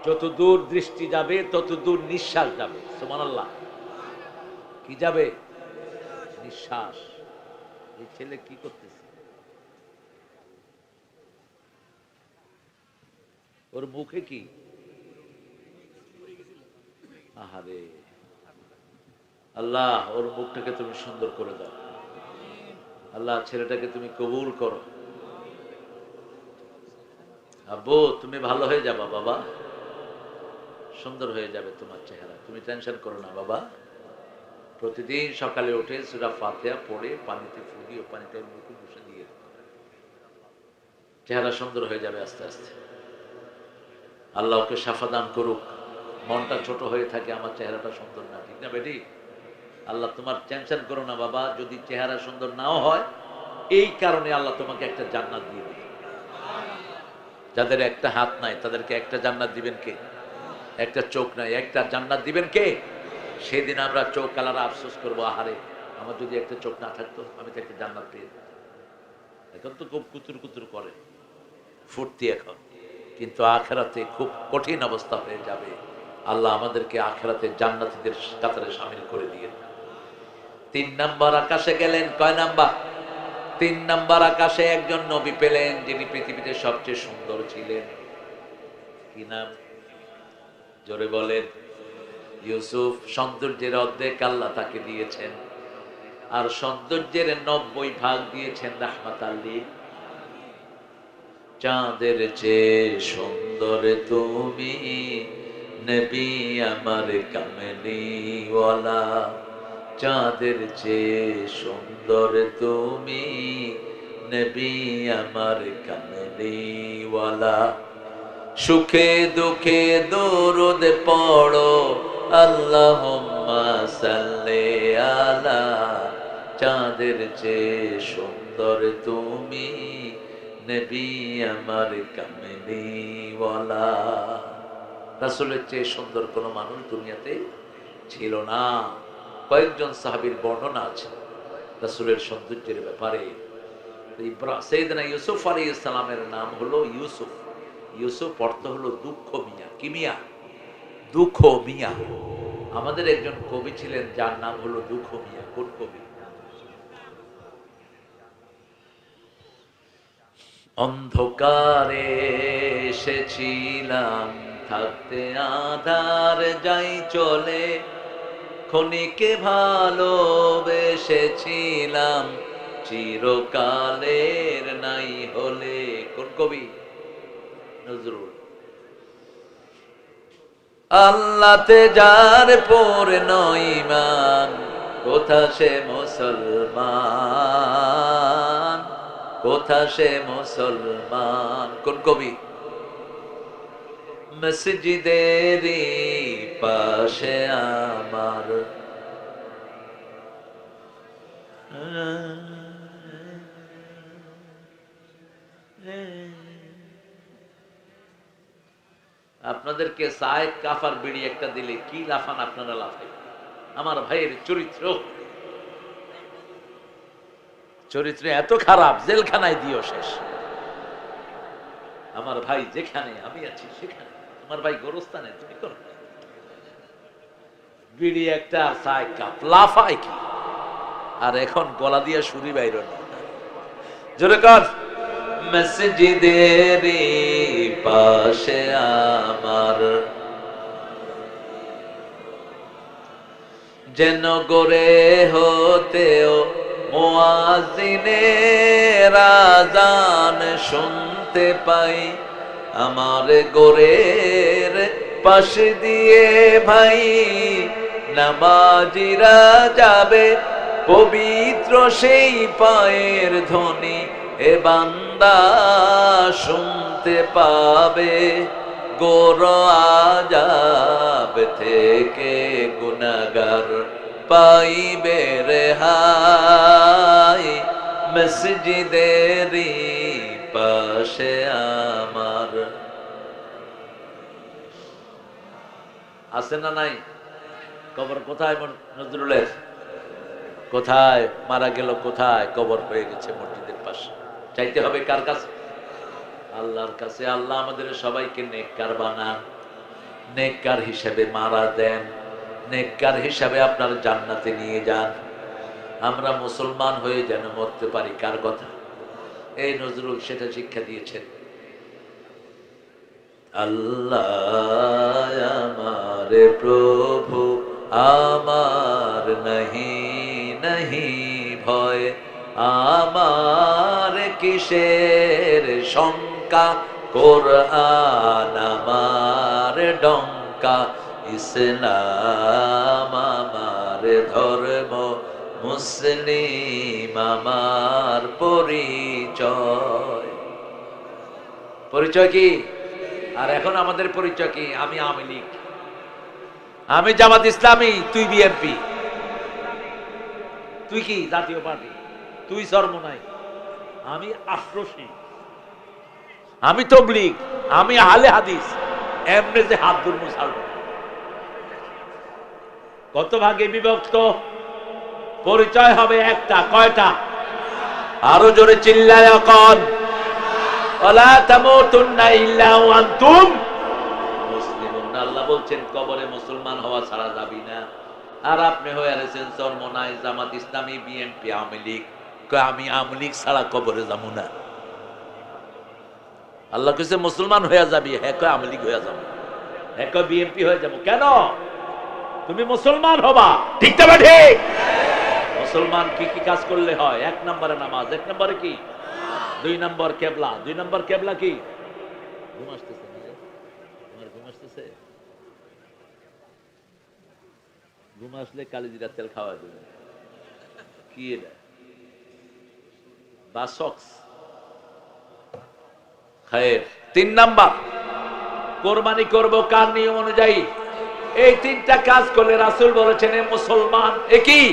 যত দূর দৃষ্টি যাবে তত দূর নিঃশ্বাস যাবে। সুবহানাল্লাহ। কি যাবে? নিঃশ্বাস। এই ছেলে কি করতেছে? ওর মুখে কি? আহারে আল্লাহ, ওর মুখটাকে তুমি সুন্দর করে দাও। আল্লাহ, ছেলেটাকে তুমি কবুল করো। আব্বু, তুমি ভালো হয়ে যাবা বাবা, সুন্দর হয়ে যাবে তোমার চেহারা, তুমি টেনশন করো না বাবা। প্রতিদিন সকালে উঠে সূরা ফাতিহা পড়ে পানিতে ফুটিয়ে পানিতে মুখে বসে দিয়ে চেহারা সুন্দর হয়ে যাবে আস্তে আস্তে। আল্লাহ ওকে শাফা দান করুক। মনটা ছোট হয়ে থাকে, আমার চেহারাটা সুন্দর না, ঠিক না বেটি? আল্লাহ, তোমার টেনশন করো না বাবা, যদি চেহারা সুন্দর নাও হয় এই কারণে আল্লাহ তোমাকে একটা জান্নাত দিয়ে দিবে। যাদের একটা হাত নাই তাদেরকে একটা জান্নাত দিবেন কে? একটা চোখ নাই একটা জান্নাত দিবেন কে? সেদিন আমরা চোখ কালারা আফসোস করবো, আহারে আমার যদি একটা চোখ না থাকতো আমি তো একটা জান্নাত পেয়ে যেতাম। এখন তো খুব কুতুর কুতুর করে ফুর্তি এখন, কিন্তু আখেরাতে খুব কঠিন অবস্থা হয়ে যাবে। আল্লাহ আমাদেরকে আখেরাতে জান্নাতীদের কাতারে শামিল করে দিয়ে। 3 নাম্বার আকাশে গেলেন। কয় নাম্বার? 3 নাম্বার আকাশে একজন নবী পেলেন যিনি পৃথিবীতে সবচেয়ে সুন্দর ছিলেন। কি নাম? জোরে বলেন। ইউসুফ। সৌন্দর্যের অর্ধেক আল্লাহ তাকে দিয়েছেন, আর সৌন্দর্যের 90 ভাগ দিয়েছেন রাহমাতাল লিল। চাঁদের চেয়ে সুন্দর তুমি নবী আমার কামলিওয়ালা, চাঁদের চেয়ে সুন্দর তুমি নবী আমার কামলিওয়ালা। সুখে দুঃখে দরুদ পড়ো আল্লাহুম্মা সাল্লি আলা, চাঁদের চেয়ে সুন্দর তুমি নবী আমার কামলিওয়ালা। রাসূলের চেয়ে সুন্দর কোন মানুষ দুনিয়াতে ছিল না। কয়েকজন সাহাবীর বর্ণনা আছে রাসূলের সৌন্দর্যের ব্যাপারে। সাইয়েদনা ইউসুফ আলাইহিস সালামের নাম হলো ইউসুফ। ইউসুফ অর্থ হলো দুঃখ মিয়া। কি মিয়া? দুঃখ মিয়া। আমাদের একজন কবি ছিলেন যার নাম হলো দুঃখ মিয়া। কোন কবি? অন্ধকারে এসেছিলাম থাকতে আধার যাই চলে, ক্ষণিকে ভালোবেসেছিলাম চিরকালের নাই হলে। কোন কবি? নজরুল। আল্লাহতে যার পূর্ণ ঈমান, কোথা সে মুসলমান, কোথা সে মুসলমান। কোন কবি? মসজিদেরই পাশে আমার আপনাদেরকে সায়েদ কাফার বিড়ি একটা দিলে কি লাফান আপনারা লাফাই। আমার ভাইয়ের চরিত্র এত খারাপ, জেলখানায় দিও শেষ। আমার ভাই যেখানে আমি আছি সেখানে, আমার ভাই গোরস্থানে তুমি কোন বিড়ি একটা আর সায়েদ কাপ লাফায় কি। আর এখন গলা দিয়ে সুরি বাইর না। জোরে কর। মসজিদের পাশে আমার যেন গড়ে হতেও মুয়াজ্জিনের আযান শুনতে পাই, আমার গোরের পাশ দিয়ে ভাই নামাজিরা যাবে, পবিত্র সেই পায়ের ধ্বনি এ বান্দা শুনতে পাবে। গোর আযাব থেকে গুনাহগার পাইবে রেহাই, মসজিদেরই পাশে আমার। আছে না নাই? কবর কোথায় নজরুলের? কোথায় মারা গেল? কোথায় কবর হয়ে গেছে? মসজিদের পাশে। চাইতে হবে কার কাছে? আল্লাহর কাছে। আল্লাহ আমাদের সবাইকে নেককার বানান, নেককার হিসেবে মারা দেন, নেককার হিসাবে আপনার জান্নাতে নিয়ে যান। আমরা মুসলমান হয়ে যেন মরতে পারি। কার কথা? এই নজরুল সেটা শিক্ষা দিয়েছেন। আল্লাহ আমার প্রভু, আমার নাহি নাহি ভয়, আমার কিসের শঙ্কা, কোরআন আমার ডঙ্কা, ইসলাম আমার ধর্ম, মুসলিম আমার পরিচয়। পরিচয় কি? আর এখন আমাদের পরিচয় কি? আমি আওয়ামী লীগ, আমি জামাত ইসলামী, তুই বিএনপি, তুই কি জাতীয় পার্টি, তুই চরমোনাই, আমি আক্রোশী, আমি তবলিগ, আমি আহলে হাদিস। এমনি যে হাত দুর্ম ছাড়ব। কত ভাগে বিভক্ত? পরিচয় হবে একটা। কয়টা? আরো জোরে চিল্লায় কন। ওয়ালা তামুতুন্না ইল্লা ওয়া আনতুম মুসলিমুন। আল্লাহ বলছেন কবরে মুসলমান হওয়া ছাড়া যাবি না। আর আপনি হয়ে আছেন চরমোনাই, জামাত ইসলামী, বিএনপি, আওয়ামী লীগ। আমি আওয়ামী লীগ ছাড়া কবরে যাবো না। আল্লাহ কইছে মুসলমান হয়ে যাবি। হ্যাঁ কয় আওয়ামী লীগ হয়ে যাবো, হ্যাঁ কয় বিএনপি হয়ে যাবো। কেন? তুমি মুসলমান হবা। ঠিক না ঠিক? মুসলমান কি কি কাজ করলে হয়? 1 নম্বরে নামাজ। 1 নম্বরে কি? 2 নম্বর কেবলা। 2 নম্বর কেবলা কি? ঘুম আসতেছে না? তোমার ঘুম আসতেছে? ঘুম আসলে কালিজিরা তেল খাওয়া দেবে। কি এটা? বাসক্স খায়ের। 3 নাম্বার, কোরবানি করব কার নিয়ম অনুযায়ী? এই 3টা কাজ করলে রাসূল বলেছেন এ মুসলমান। একই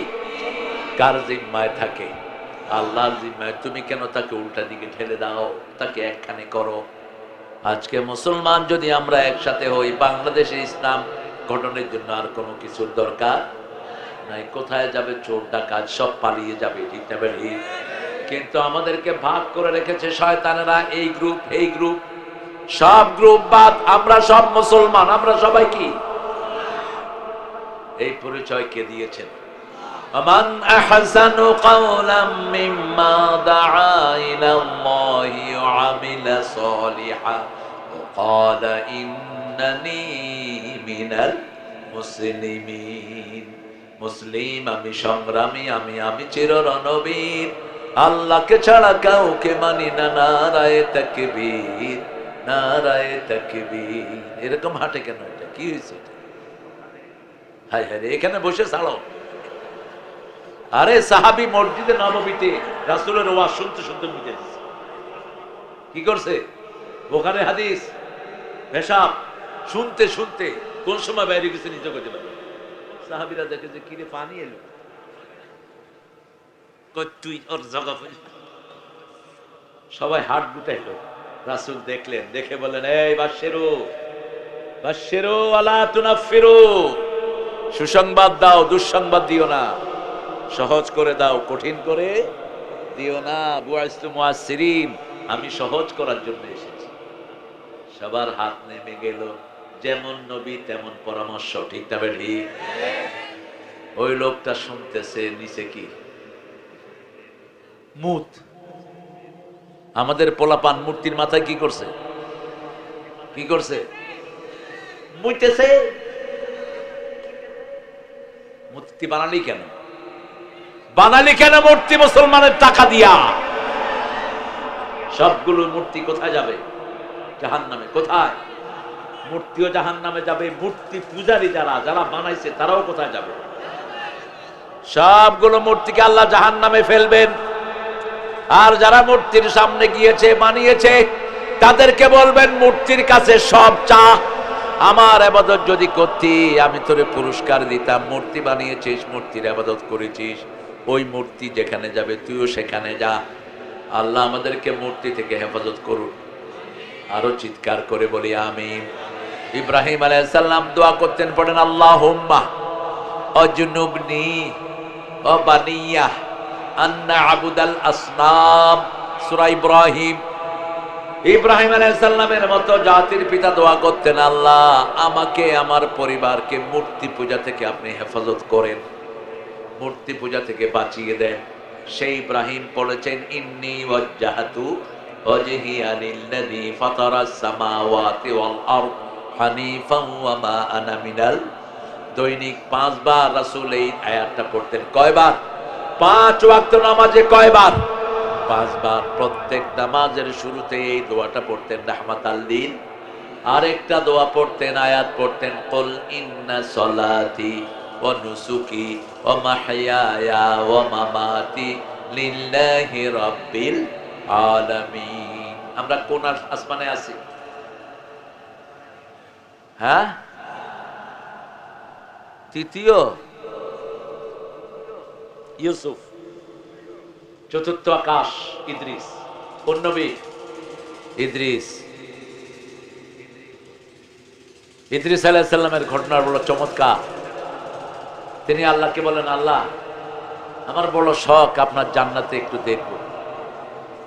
কার জিম্মায় থাকে? আল্লাহর জিম্মায়। তুমি কেন তাকে উল্টা দিকে ঠেলে দাও? তাকে একখানে করো। আজকে মুসলমান যদি আমরা একসাথে হই, বাংলাদেশে ইসলাম গঠনের জন্য আর কোনো কিছুর দরকার নাই। কোথায় যাবে? চোর ডাকাত সব পালিয়ে যাবে। ঠিক না বেরি? কিন্তু আমাদেরকে ভাগ করে রেখেছে শয়তানেরা। এই গ্রুপ, এই গ্রুপ, সব গ্রুপ বাদ। আমরা সব মুসলমান। আমরা সবাই কি? এই পরিচয় কে দিয়েছেন? মান আহসানু কাওলাম মিম্মা দাআ ইলাল্লাহি ওয়া আমিলা সলিহান ওয়া ক্বালা ইন্নানি মিনাল মুসলিমিন। মুসলিম আমি, সংগ্রামী আমি, আমি চির রণবীর। আল্লাহকে ছাড়া কাউকে মানি না। নারায়ে তাকবীর, নারায়ে তাকবীর। এরকম হাঁটে কেন? এটা কি হয়েছে? হায় হায়, এখানে বসে ছাড়ো। আরে সাহাবী মসজিদে নববীতে রাসূলের ওয়াজ শুনতে শুনতে মিটে গেছে। কি করছে? বুখারী হাদিস, পেশাব শুনতে শুনতে কোন সময় বাইরে গেছে নিজে করতে পারে। সাহাবীরা দেখে যে কিরে পানি এলো, তুই ওর জায়গা। সবাই হাত গুটাইলো। রাসূল দেখলেন, দেখে বলেন এই বাশশিরু, বাশশিরু ওয়ালা তুনাফিরু। সুসংবাদ দাও, দুঃসংবাদ দিও না। সহজ করে দাও, কঠিন করে দিও না। বুআইস্তু মুয়াসসিরিন, আমি সহজ করার জন্য এসেছি। সবার হাত নেমে গেল। যেমন নবী তেমন পরামর্শ। ঠিক না বেঠি? ওই লোকটা শুনতেছে, নিচে কি মুত। আমাদের পোলাপান মূর্তির মাথায় কি করছে? কি করছে? মুইতেছে। মূর্তি বানালি কেন? বানালি কেন মূর্তি মুসলমানের টাকা দিয়া? সবগুলো মূর্তি কোথায় যাবে? জাহান্নামে। কোথায়? মূর্তিও জাহান্নামে যাবে, মূর্তি পূজারী যারা যারা বানাইছে তারাও কোথায় যাবে? সবগুলো মূর্তিকে আল্লাহ জাহান্নামে ফেলবেন। আর যারা মূর্তির সামনে গিয়েছে, বানিয়েছে, তাদেরকে বলবেন মূর্তির কাছে সব চা। আমার ইবাদত যদি করতি আমি তোরে পুরস্কার দিতাম। মূর্তি বানিয়েছিস, মূর্তির ইবাদত করেছিস, ওই মূর্তি যেখানে যাবে তুইও সেখানে যা। আল্লাহ আমাদেরকে মূর্তি থেকে হেফাজত করুন। আরো চিৎকার করে বলি আমিন। ইব্রাহিম আলাইহিস সালাম দোয়া করতেন, পড়েন আল্লাহুম্মা আজনুবনি ওয়া বানিয়া আন না'বুদাল আসনাম। সূরা ইব্রাহিম। ইব্রাহিম আলাইহিস সালামের মতো জাতির পিতা দোয়া করতেন, আল্লাহ আমাকে আমার পরিবারকে মূর্তি পূজা থেকে আপনি হেফাজত করেন, মূর্তি পূজা থেকে বাঁচিয়ে দেন। সেই ইব্রাহিম পড়েছেন ইন্নী ওয়াজ্জাহতু ওয়াজহিয়া লিল্লাযী ফাতারাস সামাওয়াতি ওয়াল আরদ হানিফান ওয়া মা আনা মিনাল। দৈনিক 5 বার রাসূল এই আয়াতটা পড়তেন। কয়বার? 5 ওয়াক্ত নামাজে কয়বার? 5 বার। প্রত্যেক নামাজের শুরুতে এই দোয়াটা পড়তেন, রাহমাতাল লিল। আরেকটা দোয়া পড়তেন, আয়াত পড়তেন, কুল ইন্না সলাতি ওয়া নুসুকি ওয়া মাহইয়ায়া ওয়া মামাতি লিল্লাহি রাব্বিল আলামিন। আমরা কোন আসমানে আছি? হ্যাঁ, তৃতীয় ইউসুফ, চতুর্থ আকাশ ইদ্রিস। কোন নবী? ইদ্রিস। ইদ্রিস আলাইহিস সালামের ঘটনা বড় চমৎকার। তিনি আল্লাহকে বলেন, আল্লাহ আমার বড় শখ আপনার জান্নাতে একটু দেখব,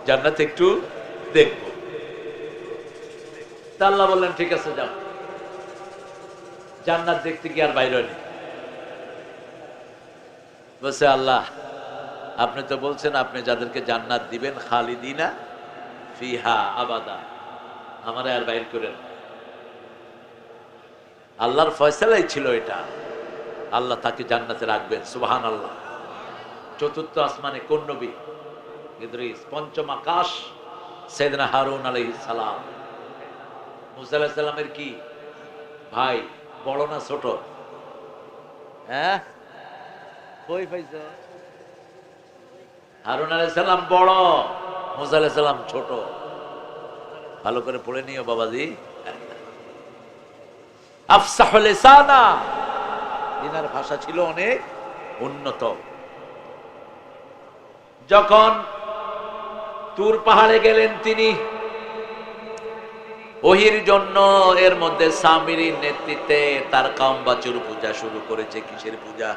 জান্নাতে একটু দেখব। তা আল্লাহ বললেন, ঠিক আছে যাও। জান্নাত দেখতে কি আর বাইরে নেই? বলছে, আল্লাহ আপনি তো বলছেন আপনি যাদেরকে জান্নাত দিবেন খালিদিনা ফিহা আবাদা, আমারে আর বাইর করেন। আল্লাহর ফয়সালাই ছিল এটা, আল্লাহ তাকে জান্নাতে রাখবেন। সুবহানাল্লাহ। চতুর্থ আসমানে কোন নবী? ইদ্রিস। পঞ্চম আকাশ সাইয়েদনা হারুন আলাইহিস সালাম। মুসা আলাইহিস সালামের কি ভাই? বড় না ছোট? হ্যাঁ, কই পাইছো? হারুন আলাইহিস সালাম বড়, মুসা আলাইহিস সালাম ছোট। ভালো করে পড়ে নিও বাবাজি। আফসাহুল লিসানা, ইনার ভাষা ছিল অনেক উন্নত। যখন তুর পাহাড়ে গেলেন তিনি ওহির জন্য, এর মধ্যে সামিরীর নেতৃত্বে তার কওম বাছুর পূজা শুরু করেছে। কিসের পূজা?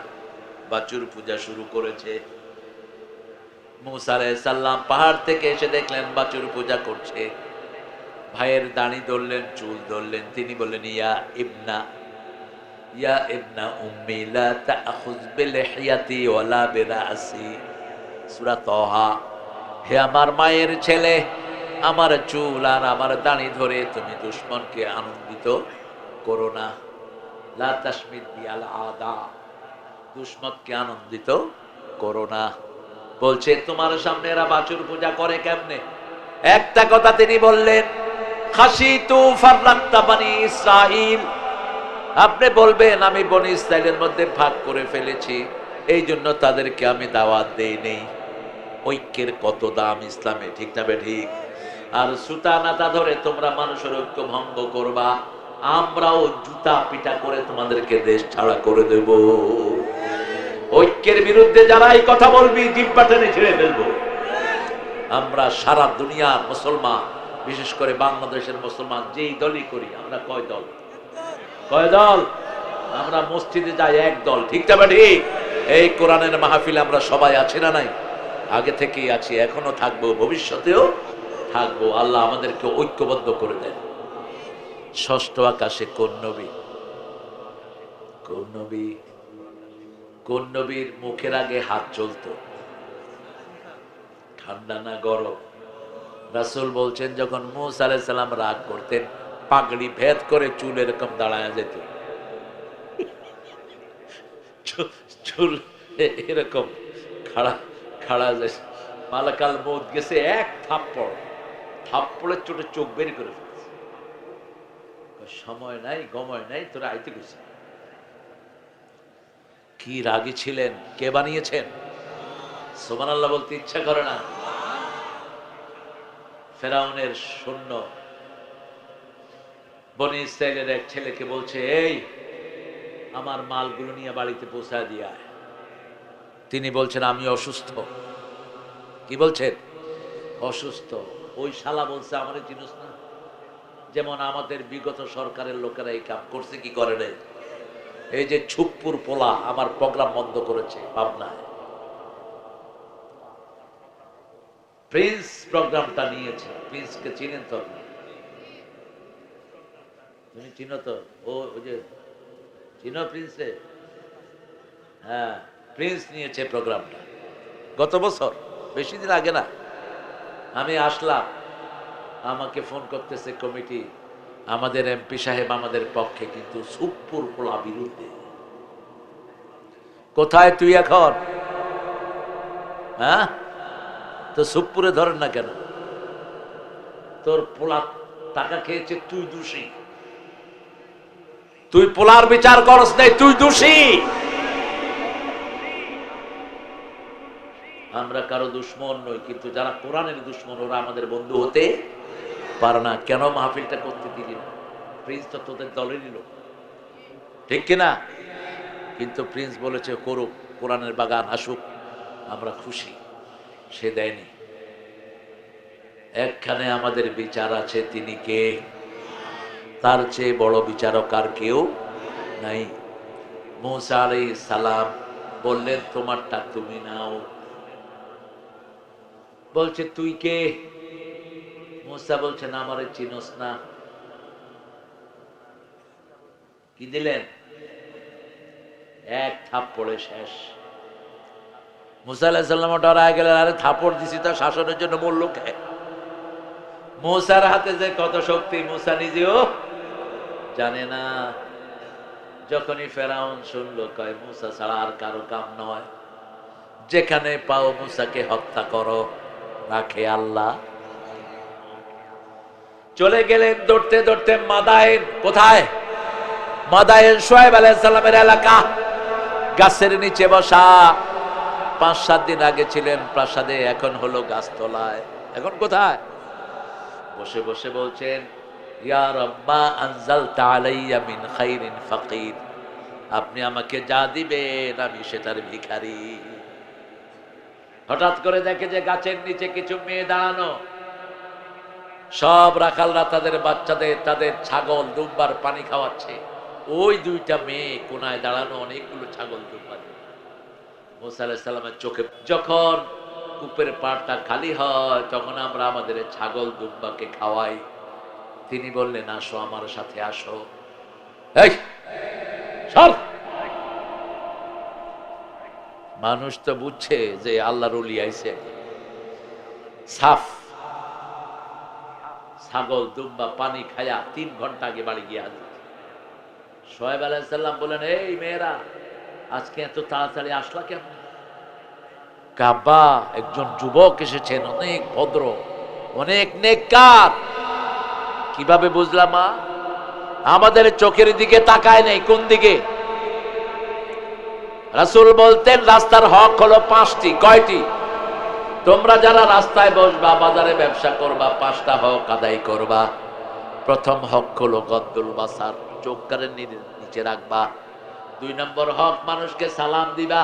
বাছুর পূজা শুরু করেছে। মুসা আলাইহিস সালাম পাহাড় থেকে এসে দেখলেন বাছুর পূজা করছে। ভাইয়ের দাড়ি ধরলেন, চুল ধরলেন। তিনি বললেন, ইয়া ইবনা উম্মি লা তাখুয বিলিহিয়াতি ওয়ালা বিরাসি। সূরা তাহা। হে আমার মায়ের ছেলে, আমার চুল আর আমার দাড়ি ধরে তুমি দুশমনকে আনন্দিত করো না। লা তাশমিদ বিআল আদা, দুশমনকে আনন্দিত করো না। বলছে তোমার সামনে এরা বাছুর পূজা করে কেমনে? একটা কথা তিনি বললেন, খাশিতু ফাররাকতা বনি ইসরাইল। আপনি বলবেন আমি বনি ইসরাইলের মধ্যে ভাগ করে ফেলেছি, এই জন্য তাদেরকে আমি দাওয়াত দেই নেই। ঐক্যের কত দাম ইসলামে, ঠিক না ঠিক? আর সুতা নাতা ধরে তোমরা মানুষের ঐক্য ভঙ্গ করবা, আমরাও জুতা পিটা করে তোমাদেরকে দেশ ছাড়া করে দেব। ঐক্যের বিরুদ্ধে যারা এই কথা বলবি জিহ্বা টেনে ছিঁড়ে ফেলবো। আমরা সারা দুনিয়ার মুসলমান, বিশেষ করে বাংলাদেশের মুসলমান যেই দলই করি, আমরা কয় দল? কয় দল? আমরা মসজিদে যাই এক দল, ঠিক না ঠিক? এই কোরআনের মাহফিলে আমরা সবাই আছি না নাই? আগে থেকেই আছি, এখনো থাকবো, ভবিষ্যতেও থাকবো। আল্লাহ আমাদেরকে ঐক্যবদ্ধ করে দেন। ষষ্ঠ আকাশে কোন নবী? কোন নবী? কোন নবীর মুখের আগে হাত চলতো? ঠান্ডা না গরম? রাসূল বলছেন যখন মুসা আলাইহিস সালাম রাগ করতেন, পাগড়ি ভেদ করে চুল এরকম দাঁড়ায় যেত, চুল এরকম খাড়া খাড়া যায়। মালাকাল মউত গেছে এক থাপ্পড়, থাপ্পড়ের চোটে চোখ বের করে ফেলছে। সময় নাই গময় নাই, তোরা আইতে গেছে। কি রাগী ছিলেন! কে বানিয়েছেন? সুবহানাল্লাহ বলতে ইচ্ছা করে না। ফেরাউনের সৈন্য বনি ইসরাইলের এক ছেলেকে বলছে, এই আমার মালগুলো নিয়ে বাড়িতে পৌঁছায় দিয়া। তিনি বলছেন আমি অসুস্থ। কি বলছেন? অসুস্থ। ওই শালা বলছে আমারে চিনিস না? যেমন আমাদের বিগত সরকারের লোকেরা এই কাম করছে কি করে নাই? এই যে ছুপ্পুর পোলা আমার প্রোগ্রাম বন্ধ করেছে পাবনায়, প্রিন্স প্রোগ্রামটা নিয়েছে। প্রিন্সকে চিনেন তো আপনি? তুমি চিনো তো? ওই যে চিনো প্রিন্সে? হ্যাঁ, প্রিন্স নিয়েছে প্রোগ্রামটা গত বছর, বেশি দিন আগে না। আমি আসলাম, আমাকে ফোন করতেছে কমিটি, আমাদের এমপি সাহেব আমাদের পক্ষে, কিন্তু সুপ্পুর পোলা বিরুদ্ধে। কোথায় তুই এখন? হ্যাঁ, তো সুপ্পুরে ধরেন না কেন? তোর পোলা টাকা খেয়েছে, তুই দোষী। তুই পোলার বিচার করস নাই, তুই দোষী। আমরা কারো দুশ্মন নই, কিন্তু যারা কোরআনের দুশ্মন ওরা আমাদের বন্ধু হতে পারে না। কেন মাহফিলটা করতে দিলি না? প্রিন্স তো তোদের দলেরই লোক, ঠিক কিনা? কিন্তু প্রিন্স বলেছে করুক, কোরআনের বাগান আসুক, আমরা খুশি। সে দেয়নি। একখানে আমাদের বিচার আছে, তিনি কে? তার চেয়ে বড় বিচারক আর কেউ নাই। মূসা আলাইহিস সালাম বললেন তোমারটা তুমি নাও। বলছে তুই কে? মূসা বলছেন আমারে চিনোস না। কি দিলেন? এক থাপ্পড়ে শেষ। মূসা আলাইহিস সালাম ডরায় গেলেন, আরে থাপ্পড় দিছি তো শাসনের জন্য মূল লোকে। মূসার হাতে যে কত শক্তি মূসা নিজেও জানে না। যখনই ফেরাউন শুনলো, কয় মূসা ছাড়া আর কারো কাম নয়, যেখানে পাও মূসাকে হত্যা করো, রাখে আল্লাহ। চলে গেলেন দৌড়তে দৌড়তে মাদায়েন। কোথায়? মাদায়েন শুআয়ব আলাইহিস সালামের এলাকা। গাছের নিচে বসা। 5-7 দিন আগে ছিলেন প্রাসাদে, এখন হলো গাছতলায়। এখন কোথায়? বসে বসে বলছেন, ইয়া রাব্বা আনজালতা আলাইয়া মিন খাইরিন ফাকির। আপনি আমাকে যা দিবেন আমি সেটার ভিখারি। হঠাৎ করে দেখে যে গাছের নিচে কিছু মেয়ে দাঁড়ানো। সব রাখালরা তাদের বাচ্চাদের, তাদের ছাগল দুম্বার পানি খাওয়াচ্ছে। ওই 2টা মেয়ে কোনায় দাঁড়ানো, অনেকগুলো ছাগল দুম্বা। মূসা আলাইহিস সালামের চোখে যখন কূপের পাড়টা খালি হয়, তখন আমরা আমাদের ছাগল দুম্বাকে খাওয়াই। তিনি বললেন আসো আমার সাথে আসো। এই সর! মানুষ তো বুঝছে যে আল্লাহর ওলি আইছে। সাফ ছাগল দুম্বা পানি খায়া 3 ঘন্টা আগে বাড়ি গিয়ে হাজির। শুআয়ব আলাইহিস সালাম বলেন, এই মেয়েরা আজকে এত তাড়াতাড়ি আসলা কেন? কাবা একজন যুবক এসেছেন, অনেক ভদ্র, অনেক নেককার। কিভাবে বুঝলাম? মা আমাদের চোখের দিকে তাকায় নাই। কোন দিকে? রাসূল বলতেন রাস্তার হক হলো 5টি। কয়টি? তোমরা যারা রাস্তায় বসবা, বাজারে ব্যবসা করবা, 5টা হক আদায় করবা। প্রথম হক হলো গদ্দুল বাসার, চোখ কানের নিচে রাখবা। 2 নম্বর হক মানুষকে সালাম দিবা।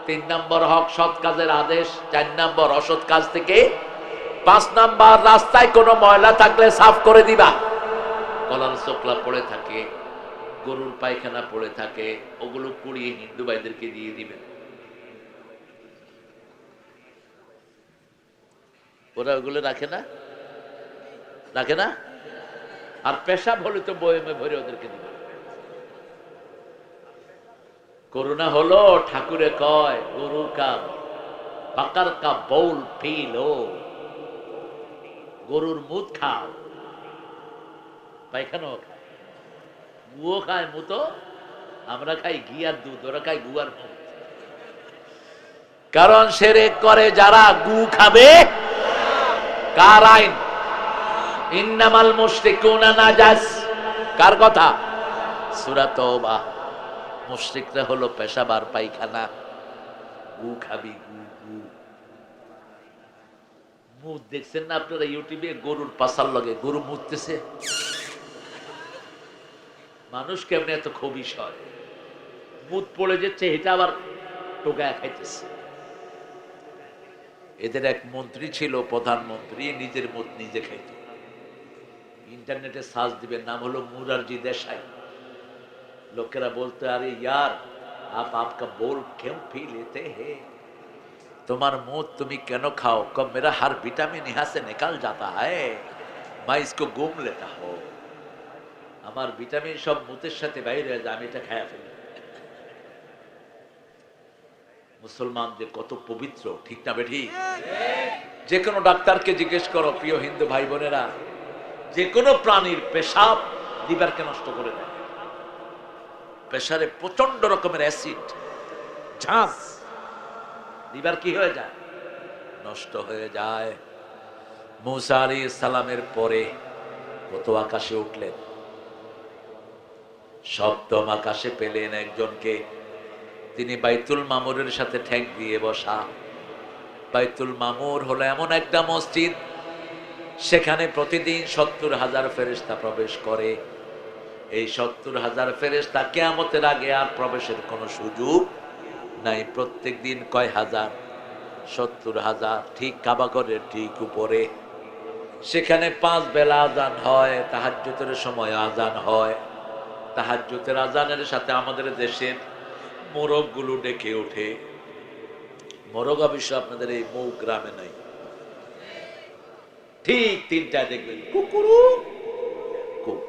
3 নম্বর হক সৎ কাজের আদেশ। 4 নম্বর অসৎ কাজ থেকে। 5 নম্বর রাস্তায় কোনো ময়লা থাকলে সাফ করে দিবা। কলার চোখলা পড়ে থাকে, গরুর পায়খানা পড়ে থাকে, ওগুলো কুড়িয়ে হিন্দু ভাইদেরকে দিয়ে দিবেন। ওরা ওগুলো রাখে না, রাখে না। আর পেশাব হলে তো বয়মে ভরে ওদেরকে দিবে। করুণা হলো ঠাকুরে কয়, গরু কা বাকার কা বউল পি লো, গরুর মুত খাও, পায়খানাও খায়, গুও খায় মুতো। আমরা খাই ঘি আর দুধ, ওরা খাই গু আর মুত। কারণ শিরক করে যারা গু খাবে। কার আইন? ইন্নামাল মুশরিকুনা নাজাস, কার কথা? সূরা তওবা। মুশরিকরা হলো পেশাবার পায়খানা, গু খাবি গু গু। মুখ দেখছেন না আপনারা ইউটিউবে, গরুর পাছার লগে গরু মুততেছে। মানুষ কেমনে এত খবিশ হয়, মুত পড়ে যাচ্ছে, এটা আবার টোকায় খাইতেছে। এদের এক মন্ত্রী ছিল, প্রধানমন্ত্রী, নিজের মুত নিজে খাইত। ইন্টারনেটে সার্চ দিবেন, নাম হলো মুরারজি দেশাই। লোকেরা বলতে, আরে ইয়ার আপ আপকা বোল ক্यों পি लेते हैं, তোমার মুত তুমি কেন খাও? কব মেরা हर विटामिन यहाँ से निकल जाता है, मैं इसको घूम लेता हूँ। আমার ভিটামিন সব মুতের সাথে বাইরে হয়ে যায়, আমি এটা খায়া ফেলি। মুসলমান যে কত পবিত্র, ঠিক না বেঠি? যে কোনো ডাক্তারকে জিজ্ঞেস করো, প্রিয় হিন্দু ভাই বোনেরা, যে কোনো প্রাণীর পেশাব লিভারকে নষ্ট করে দেয়। পেশারে প্রচন্ড রকমের অ্যাসিড, ঝাঁজ, লিভার কি হয়ে যায়? নষ্ট হয়ে যায়। মূসা আলাইহিস সালামের পরে কত আকাশে উঠলেন, সপ্তম আকাশে পেলেন একজনকে, তিনি বাইতুল মামুরের সাথে ঠেক দিয়ে বসা। বাইতুল মামুর হলো এমন একটা মসজিদ, সেখানে প্রতিদিন 70,000 ফেরেশতা প্রবেশ করে। এই 70,000 ফেরেশতা কিয়ামতের আগে আর প্রবেশের কোনো সুযোগ নাই। প্রত্যেক দিন কয় হাজার? 70,000। ঠিক কাবাগরের ঠিক উপরে। সেখানে 5 বেলা আজান হয়, তাহাজ্জুদের সময় আজান হয়। তাহাজ্জুদের আজানের সাথে আমাদের দেশের মোরগগুলো ডেকে ওঠে। মোরগ অবশ্য আপনাদের এই মৌ গ্রামে নাই। ঠিক 3টায় দেখবেন কুকুরু কুক।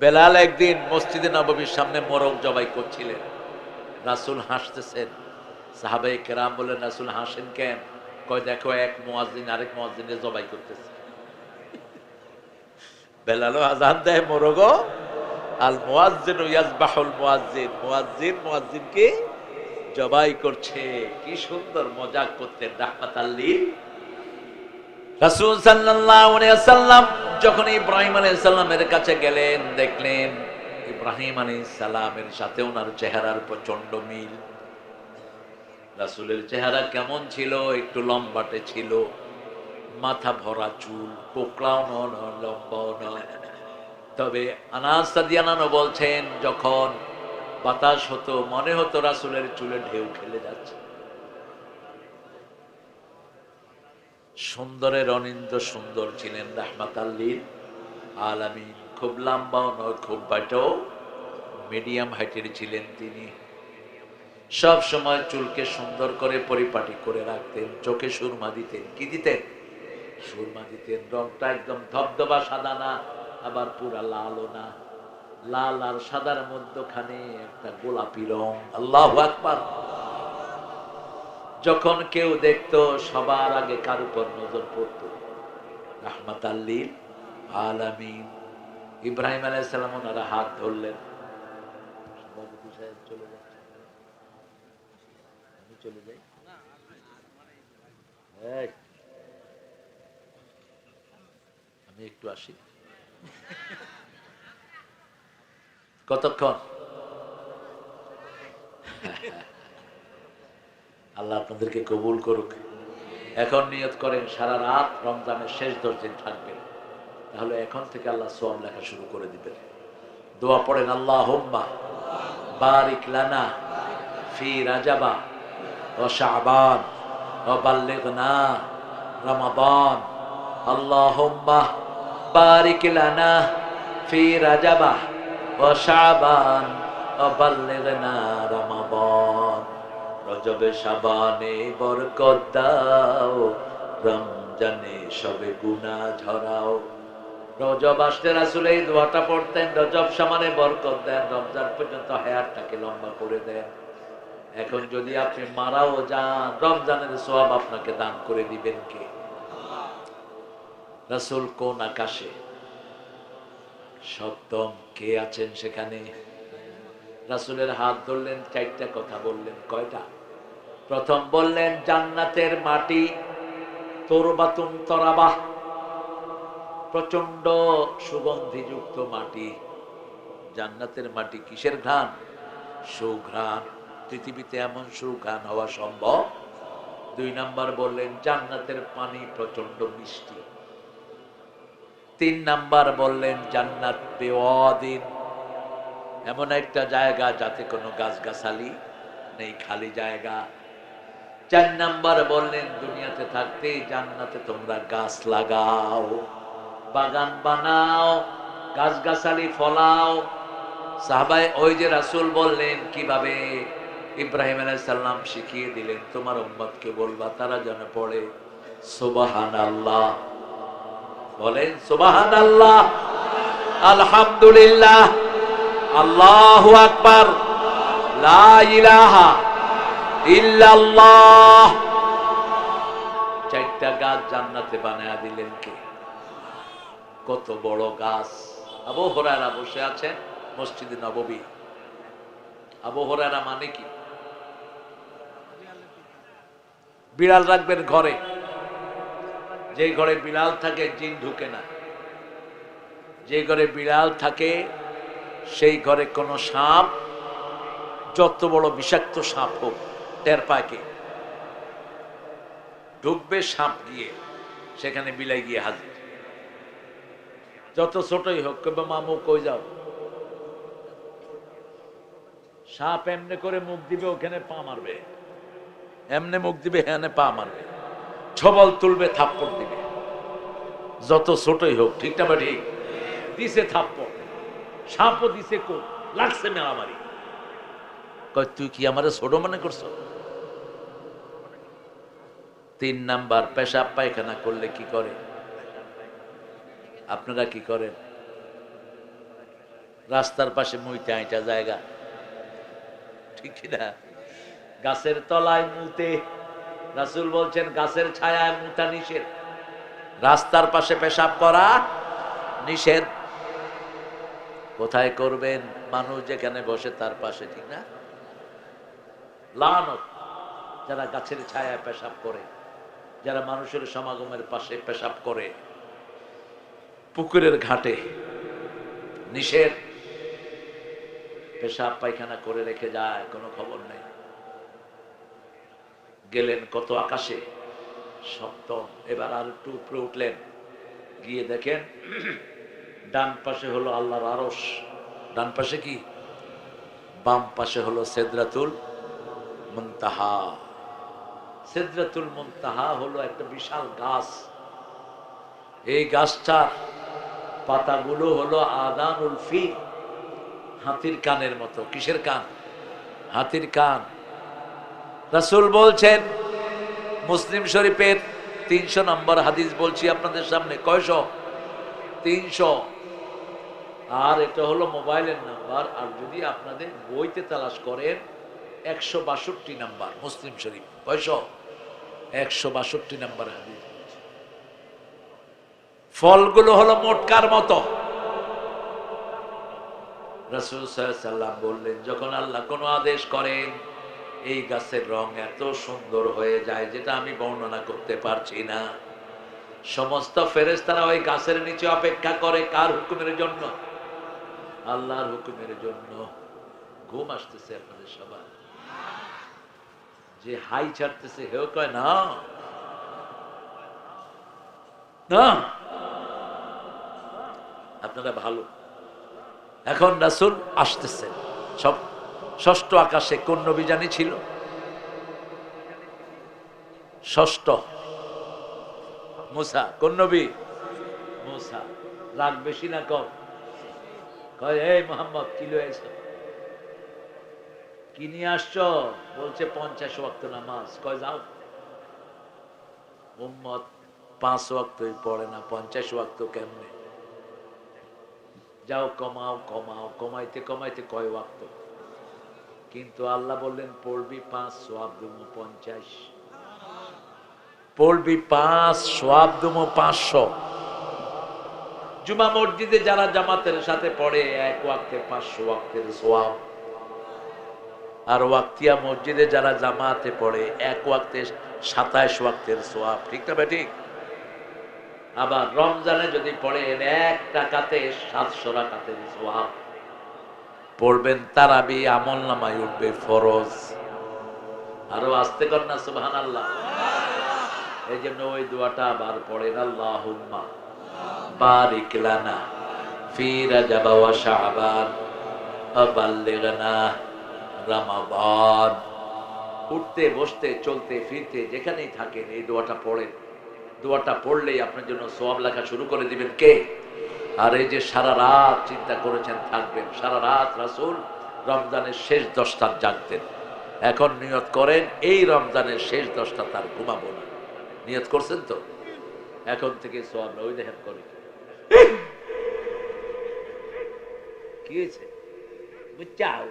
বেলাল একদিন মসজিদে নববীর সামনে মোরগ জবাই করছিলেন, রাসূল হাসতেছেন। সাহাবায়ে কেরাম বলেন, রাসূল হাসেন কেন? কয় দেখো, এক মুয়াজ্জিন আরেক মুয়াজ্জিনের জবাই করতেছে। বেলালও আজান দেয়, মোরগও। আল মুয়াজ্জিনু ইয়াজবাহুল মুয়াজ্জিন, মুয়াজ্জিন মুয়াজ্জিনকে জবাই করছে। কি সুন্দর মজাক করতেন রাহমাতাল লিল। রাসূল সাল্লাল্লাহু আলাইহি ওয়াসাল্লাম যখন ইব্রাহিম আলাইহিস সালামের কাছে গেলেন, দেখলেন ইব্রাহিম আলাইহিস সালামের সাথে ওনার চেহারার প্রচন্ড মিল। রাসূলের চেহারা কেমন ছিল? একটু লম্বাটে ছিল, মাথা ভরা চুল, কোকড়াও নয়, লম্বাও নয়। তবে আনাস রাদিয়াল্লাহু আনহু বলছেন, যখন বাতাস হতো মনে হতো রাসূলের চুলে ঢেউ খেলে যাচ্ছে। সুন্দরের অনিন্দ্য সুন্দর ছিলেন রাহমাতাল লিল আলামিন। খুব লম্বাও নয়, খুব বাটাও, মিডিয়াম হাইটের ছিলেন তিনি। সব সময় চুলকে সুন্দর করে পরিপাটি করে রাখতেন, চোখে সুরমা দিতেন। কি দিতেন? সুরমা দিতেন। রংটা একদম ধবধবা সাদা না, আবার পুরা লালও না, লাল আর সাদার মধ্যখানে একটা গোলাপি রং। আল্লাহু আকবার। যখন কেউ দেখতো সবার আগে কার উপর নজর পড়তো? রাহমাতাল লিল আলামিন। ইব্রাহিম আলাইহিস সালাম ওনারা হাত ধরলেন। চলে যাচ্ছে, আমি চলে যাই। আমি একটু আসি। কতক্ষণ? আল্লাহ আপনাদেরকে কবুল করুক। এখন নিয়ত করেন সারা রাত রমজানের শেষ 10 দিন থাকবেন, তাহলে এখন থেকে আল্লাহ সওয়াব লেখা শুরু করে দিবেন। দোয়া পড়েন, আল্লাহুম্মা বারিক লানা ফি রাজাবা ওয়া শাবান ওয়া বাল্লিগনা রমাদান। আল্লাহুম্মা বারিক লানা ফি রাজাবা ওয়া শাবান ওয়া বাল্লিগনা রমাদান। রজবে শাবানে বরকত দাও, রমজানে সবে গুনাহ ঝরাও। রজব আসলে রাসূল এই দোয়াটা পড়তেন, রজব শাবানে বরকত দেন, রমজান পর্যন্ত হায়াতটাকে লম্বা করে দেন। এখন যদি আপনি মারাও যান, রমজানের সওয়াব আপনাকে দান করে দিবেন কে? রাসূল কোন আকাশে? সপ্তম। কে আছেন সেখানে? রাসূলের হাত ধরলেন, 4টা কথা বললেন। কয়টা? প্রথম বললেন, জান্নাতের মাটি তোরবাতুন তরাবাহ, প্রচন্ড সুগন্ধিযুক্ত মাটি। জান্নাতের মাটি কিসের ঘ্রাণ? সুঘ্রাণ। পৃথিবীতে এমন সুঘ্রাণ হওয়া সম্ভব? 2 নাম্বার বললেন জান্নাতের পানি প্রচন্ড মিষ্টি। 3 নাম্বার বললেন জান্নাত বেওয়াদিন, এমন একটা জায়গা যাতে কোনো গাছগাছালি নেই, খালি জায়গা। 4 নাম্বার বললেন দুনিয়াতে থাকতে জান্নাতে তোমরা গাছ লাগাও, বাগান বানাও, গাছগাছালি ফলাও। সাহাবায়ে ওই যে রাসূল বললেন কিভাবে, ইব্রাহিম আলাইহিস সালাম শিখিয়ে দিলেন তোমার উম্মতকে বলবা তারা যেন পড়ে সুবহানাল্লাহ। বলেন সুবহানাল্লাহ, আলহামদুলিল্লাহ, আল্লাহু আকবার, লা ইলাহা ইল্লাল্লাহ। 4টা গাছ জান্নাতে বানায়া দিলেন কে? কত বড় গাছ! আবু হুরায়রা বসে আছেন মসজিদে নববী। আবু হুরায়রা মানে কি? বিড়াল রাখবেন ঘরে, যে ঘরে বিড়াল থাকে জিন ঢুকে না। যে ঘরে বিড়াল থাকে সেই ঘরে কোনো সাপ, যত বড় বিষাক্ত সাপ হোক, টের পায় কে? ঢুকবে সাপ গিয়ে, সেখানে বিলাই গিয়ে হাজির। যত ছোটই হোক, কবে মামু কই যাও? সাপ এমনি করে মুখ দিবে, ওখানে পা মারবে, এমনি মুখ দিবে, এখানে পা মারবে, ছবল তুলবে, থাপ্পড় দিবে, যত ছোটই হোক। ঠিক না? ঠিক দিছে থাপ্পড়, সাপও দিছে, কোপ লাগছে, মেলামারি। কয় তুই কি আমারে ছোট মনে করছো? 3 নাম্বার পেশাব পায়খানা করলে কি করে? আপনারা কি করেন? রাস্তার পাশে মুইতে আইটা জায়গা, ঠিক না? গাছের তলায় মুতে, রাসূল বলছেন গাছের ছায়ায় মুতা নিষেধ, রাস্তার পাশে পেশাব করা নিষেধ। কোথায় করবেন? মানুষ যেখানে বসে তার পাশে, ঠিক না? লানত যারা গাছের ছায়ায় পেশাব করে, যারা মানুষের সমাগমের পাশে পেশাব করে, পুকুরের ঘাটে নিষেধ। পেশাব পায়খানা করে রেখে যায়, কোনো খবর নেই। গেলেন কত আকাশে, সপ্তম, এবার আর একটু উপরে উঠলেন, গিয়ে দেখেন ডান পাশে হলো আল্লাহর আরশ। ডান পাশে কি? বাম পাশে হলো সিদরাতুল মুনতাহা। সিদরাতুল মুনতাহা হলো একটা বিশাল গাছ। এই গাছটার পাতাগুলো হলো আদানুল ফিল, হাতির কানের মতো। কিসের কান? হাতির কান। রাসূল বলছেন, মুসলিম শরীফের 300 নম্বর হাদিস বলছি আপনাদের সামনে। কয়শো? 300। আর এটা হলো মোবাইলের নাম্বার, আর যদি আপনাদের বইতে তালাশ করেন 162 নাম্বার মুসলিম শরীফ। কয়শো? 162 নাম্বার হাদিস। ফলগুলো হলো মোটকার মতো। রাসূল সাল্লাল্লাহু আলাইহি ওয়াসাল্লাম বললেন, যখন আল্লাহ কোনো আদেশ করেন এই গাছের রং এত সুন্দর হয়ে যায় যেটা আমি বর্ণনা করতে পারছি না। সমস্ত ফেরেশতারা ওই গাছের নিচে অপেক্ষা করে কার হুকুমের জন্য? আল্লাহর হুকুমের জন্য। ঘুম আসতেছে আপনাদের সবার? যে হাই ছাড়তেছে হেও কয় না না, আপনারা ভালো। এখন রাসূল আসতেছে, সব ষষ্ঠ আকাশে। কোন নবী জানি ছিল? ষষ্ঠ মুসা। কোন নবী? মুসা। রাগ বেশি না কম? কয় এই মুহাম্মদ কি লয়ে আইছো? কি নিয়ে আসছো? বলছে 50 ওয়াক্ত নামাজ। কয় যাও। উম্মত 5 ওয়াক্তই পড়ে না, 50 ওয়াক্ত কেমনে? যাও কমাও কমাও, কমাইতে কমাইতে কয় ওয়াক্ত? কিন্তু আল্লাহ বললেন পড়বি 5, সওয়াব দেবো 50। পড়বি 5, সওয়াব দেবো 500। জুমা মসজিদে যারা জামাতের সাথে পড়ে 1 ওয়াক্তে 500 ওয়াক্তের সওয়াব। আর ওয়াক্তিয়া মসজিদে যারা জামাতে পড়ে 1 ওয়াক্তে 27 ওয়াক্তের সওয়াব। ঠিক না ঠিক? আবার রমজানে যদি পড়েন 1 টাকাতে 700 রাকাতের সওয়াব পড়বেন, তারাবি আমল নামায় উঠবে ফরজ। আরো আস্তে কর না সুবহানাল্লাহ। এই জন্য ওই দোয়াটা আবার পড়েন, আল্লাহুম্মা বারিক লানা ফি রাজাব ওয়া শাবান ওয়া বাল্লিগনা রমাদান। উঠতে বসতে চলতে ফিরতে যেখানেই থাকেন এই দোয়াটা পড়েন। দোয়াটা পড়লেই আপনার জন্য সওয়াব লেখা শুরু করে দিবেন কে? আর এই যে সারা রাত চিন্তা করেছেন থাকবেন, সারা রাত রাসূল রমজানের শেষ 10টা জাগতেন। এখন নিয়ত করেন এই রমজানের শেষ 10টা তার ঘুমাবো না। নিয়ত করছেন তো? এখন থেকে সওয়াব ওই দেখেন করে কি হয়েছে বুঝছাও?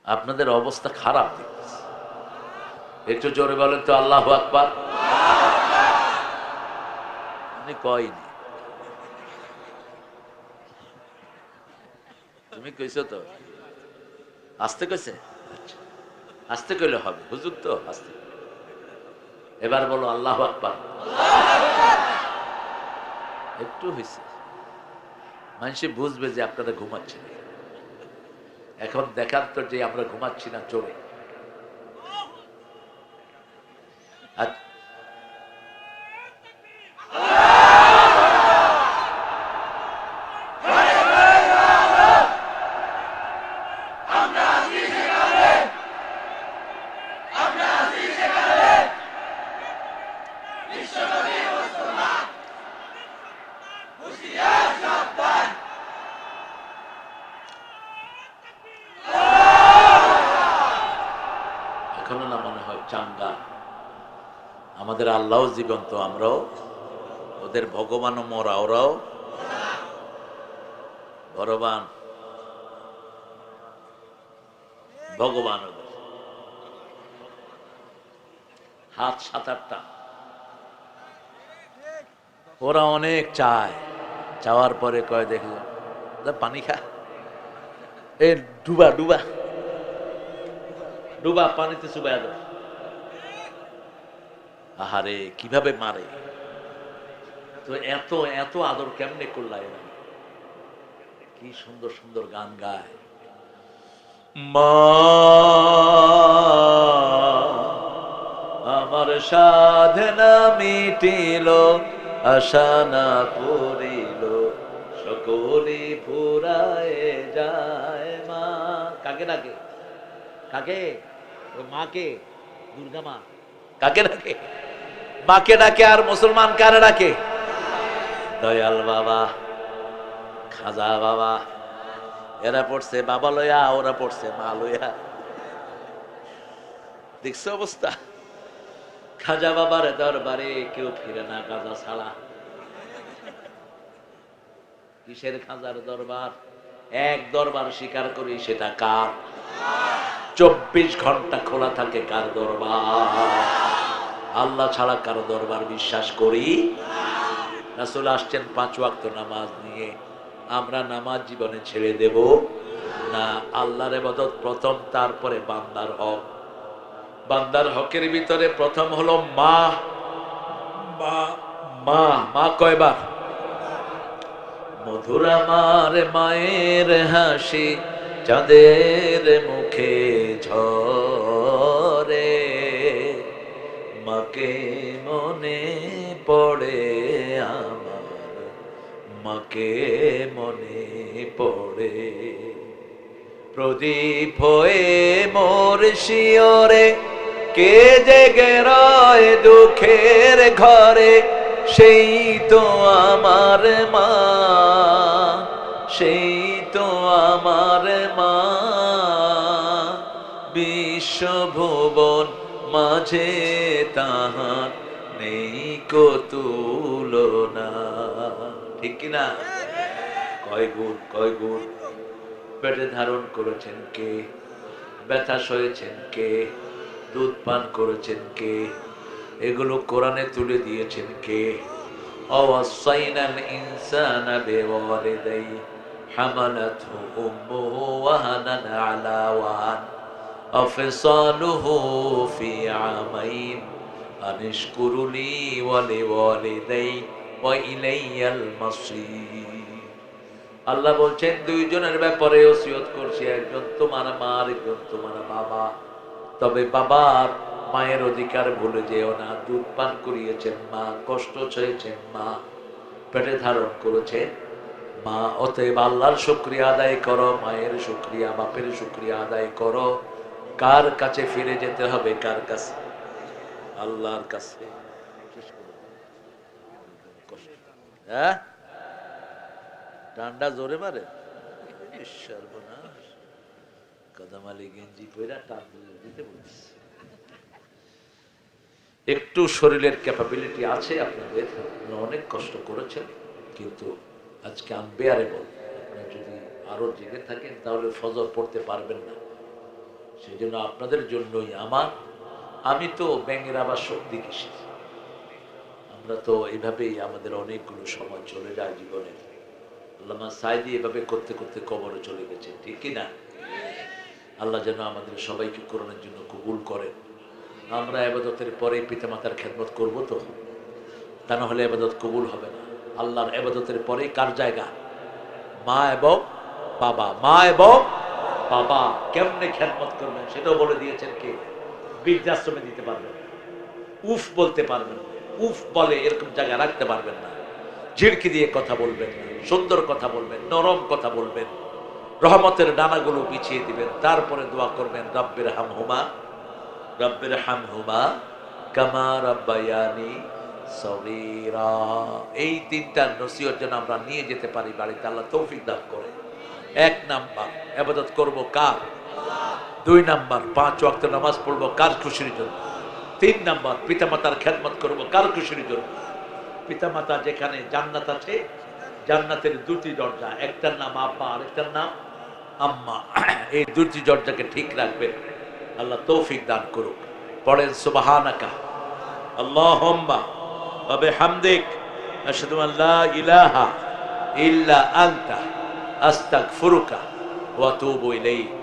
আপনাদের অবস্থা খারাপ দেখতেছে। একটু জোরে বলেন তো আল্লাহু আকবার। আপনি কইনি, তুমি কইছো তো? আস্তে কইছে? আচ্ছা, আস্তে কইলে হবে, হুজুর তো আস্তে। এবার বলো আল্লাহু আকবার। একটু হয়েছে, মানুষে বুঝবে যে আপনারা ঘুমাচ্ছেন। এখন দেখান তো যে আমরা ঘুমাচ্ছি না চোরে। এখনো না মনে হয় চাঙ্গা? আমাদের আল্লাহ জীবন্ত, আমরাও ওদের ভগবানও মরা, ওরাও ভগবান ভগবান ওদের হাত 7-8টা। ওরা অনেক চায়, চাওয়ার পরে কয় দেখলে পানি খা, এ ডুবা ডুবা ডুবা পানিতে চুবাই দাও। আহারে কিভাবে মারে! তো এত এত আদর কেমনে করলা এরা? কি সুন্দর সুন্দর গান গায়। মা আমার সাধনা মিটিল, আশা না পড়িল, সকলি ফুরায় যায়। মা কাকে ডাকে? কাকে? মাকে, দুর্গা মা। কাকে ডাকে? মাকে ডাকে। আর মুসলমান কারে ডাকে? দয়াল বাবা, খাজা বাবা। এরা পড়ছে বাবা লইয়া, ওরা পড়ছে মা লইয়া। দেখছো অবস্থা? খাজা বাবার দরবারে কেউ ফিরে না খাজা ছাড়া। কিসের খাজার দরবার? এক দরবার স্বীকার করি, সেটা কার? 24 ঘন্টা খোলা থাকে কার দরবার? আল্লাহ ছাড়া কারো দরবার বিশ্বাস করি। রাসূল আসছেন 5 ওয়াক্ত নামাজ নিয়ে। আমরা নামাজ জীবনে ছেড়ে দেব না। আল্লাহর ইবাদত প্রথম, তারপরে বান্দার হক। বান্দার হকের ভিতরে প্রথম হলো মা। মা মা মা কয়বার? মধুর আমার মায়ের হাসি চাঁদের মুখে ঝরে, মাকে মনে পড়ে আমার, মাকে মনে পড়ে। প্রদীপ হয়ে মোর শিয়রে কে জেগে রয় দুঃখের ঘরে, সেই তো আমার মা, সেই তো আমার মা। বিশ্বভুবন মাঝে তাহার নেই কো তুলনা। ঠিক কিনা? কয় গুণ, কয় গুণ। পেটে ধারণ করেছেন কে? ব্যথা সয়েছেন কে? দুধ পান করেছেন কে? এগুলো কোরআনে তুলে দিয়েছেন কে? ওয়াসাইনাল ইনসানা বিওয়ালিদাইহি হামালাতহু উম্মুহু ওয়াহানান আলা ওয়াহান ওয়াফিসালুহু ফি আমাইন আনিশকুরুনি ওয়া লিওয়ালিদাই ওয়া ইলাইয়াল মাসির। আল্লাহ বলছেন দুইজনের ব্যাপারে ওসিয়ত করছি, একজন তোমার মা, আরেকজন তোমার বাবা। তবে বাবার মায়ের অধিকার ভুলে যেও না। দুধ পান করিয়েছেন মা, কষ্ট সয়েছেন মা, পেটে ধারণ করেছেন মা। অতএব আল্লাহর শুকরিয়া আদায় করো, মায়ের শুকরিয়া, বাপের শুকরিয়া আদায় করো। কার কাছে ফিরে যেতে হবে? কার কাছে? আল্লাহর কাছে। হ্যাঁ, ডান্ডা জোরে মারে, সর্বনাশ। কদমালি গেঞ্জি পয়রা টান দিতে বলছে। একটু শরীরের ক্যাপাবিলিটি আছে আপনাদের, আপনারা অনেক কষ্ট করেছেন, কিন্তু আজকে আনবেয়ারেবল। আপনারা যদি আরো জেগে থাকেন তাহলে ফজর পড়তে পারবেন না। সেই জন্য আপনাদের জন্যই আমি তো ব্যাঙের আবার শক্তি কিসে। আমরা তো এভাবেই আমাদের অনেকগুলো সময় চলে যায় জীবনে। আল্লামা সাইদি এভাবে করতে করতে কবরে চলে গেছে, ঠিক কিনা? আল্লাহ যেন আমাদের সবাইকে কোরআনের জন্য কবুল করেন। আমরা ইবাদতের পরে পিতামাতার খেদমত করব তো, তা না হলে ইবাদত কবুল হবে না। আল্লাহর ইবাদতের পরে কার জায়গা? মা এবং বাবা। মা এবং বাবা কেমনে খেদমত করবেন সেটাও বলে দিয়েছেন কে? বৃদ্ধাশ্রমে দিতে পারবেন, উফ বলতে পারবেন, উফ বলে এরকম জায়গা রাখতে পারবেন না। ঝিড়কি দিয়ে কথা বলবেন না, সুন্দর কথা বলবেন, নরম কথা বলবেন, রহমতের ডানাগুলো বিছিয়ে দিবেন। তারপরে দোয়া করবেন রব্বির হামহুমা কামা রাব্বায়ানি সগীরা। এই তিনটা নসিহত যেন আমরা নিয়ে যেতে পারি বাড়িতে, আল্লাহ তৌফিক দান করে। 1 নাম্বার, ইবাদত করব কার? 2 নাম্বার, 5 ওয়াক্ত নামাজ পড়বো কার খুশির জন্য? 3 নাম্বার, পিতামাতার খেদমত করব কার খুশির জন্য? পিতামাতা যেখানে জান্নাত আছে, জান্নাতের 2টি দরজা, একটার নাম আব্বা, আরেকটার নাম আম্মা। এই 2টি দরজাকে ঠিক রাখবেন, আল্লাহ তৌফিক দান করুক। পড়েন সুবহানাকা আল্লাহুম্মা ওয়া বিহামদিক আশহাদু আল লা ইলাহা ইল্লা আনতা আস্তাগফিরুকা ওয়া আতুবু ইলাইক।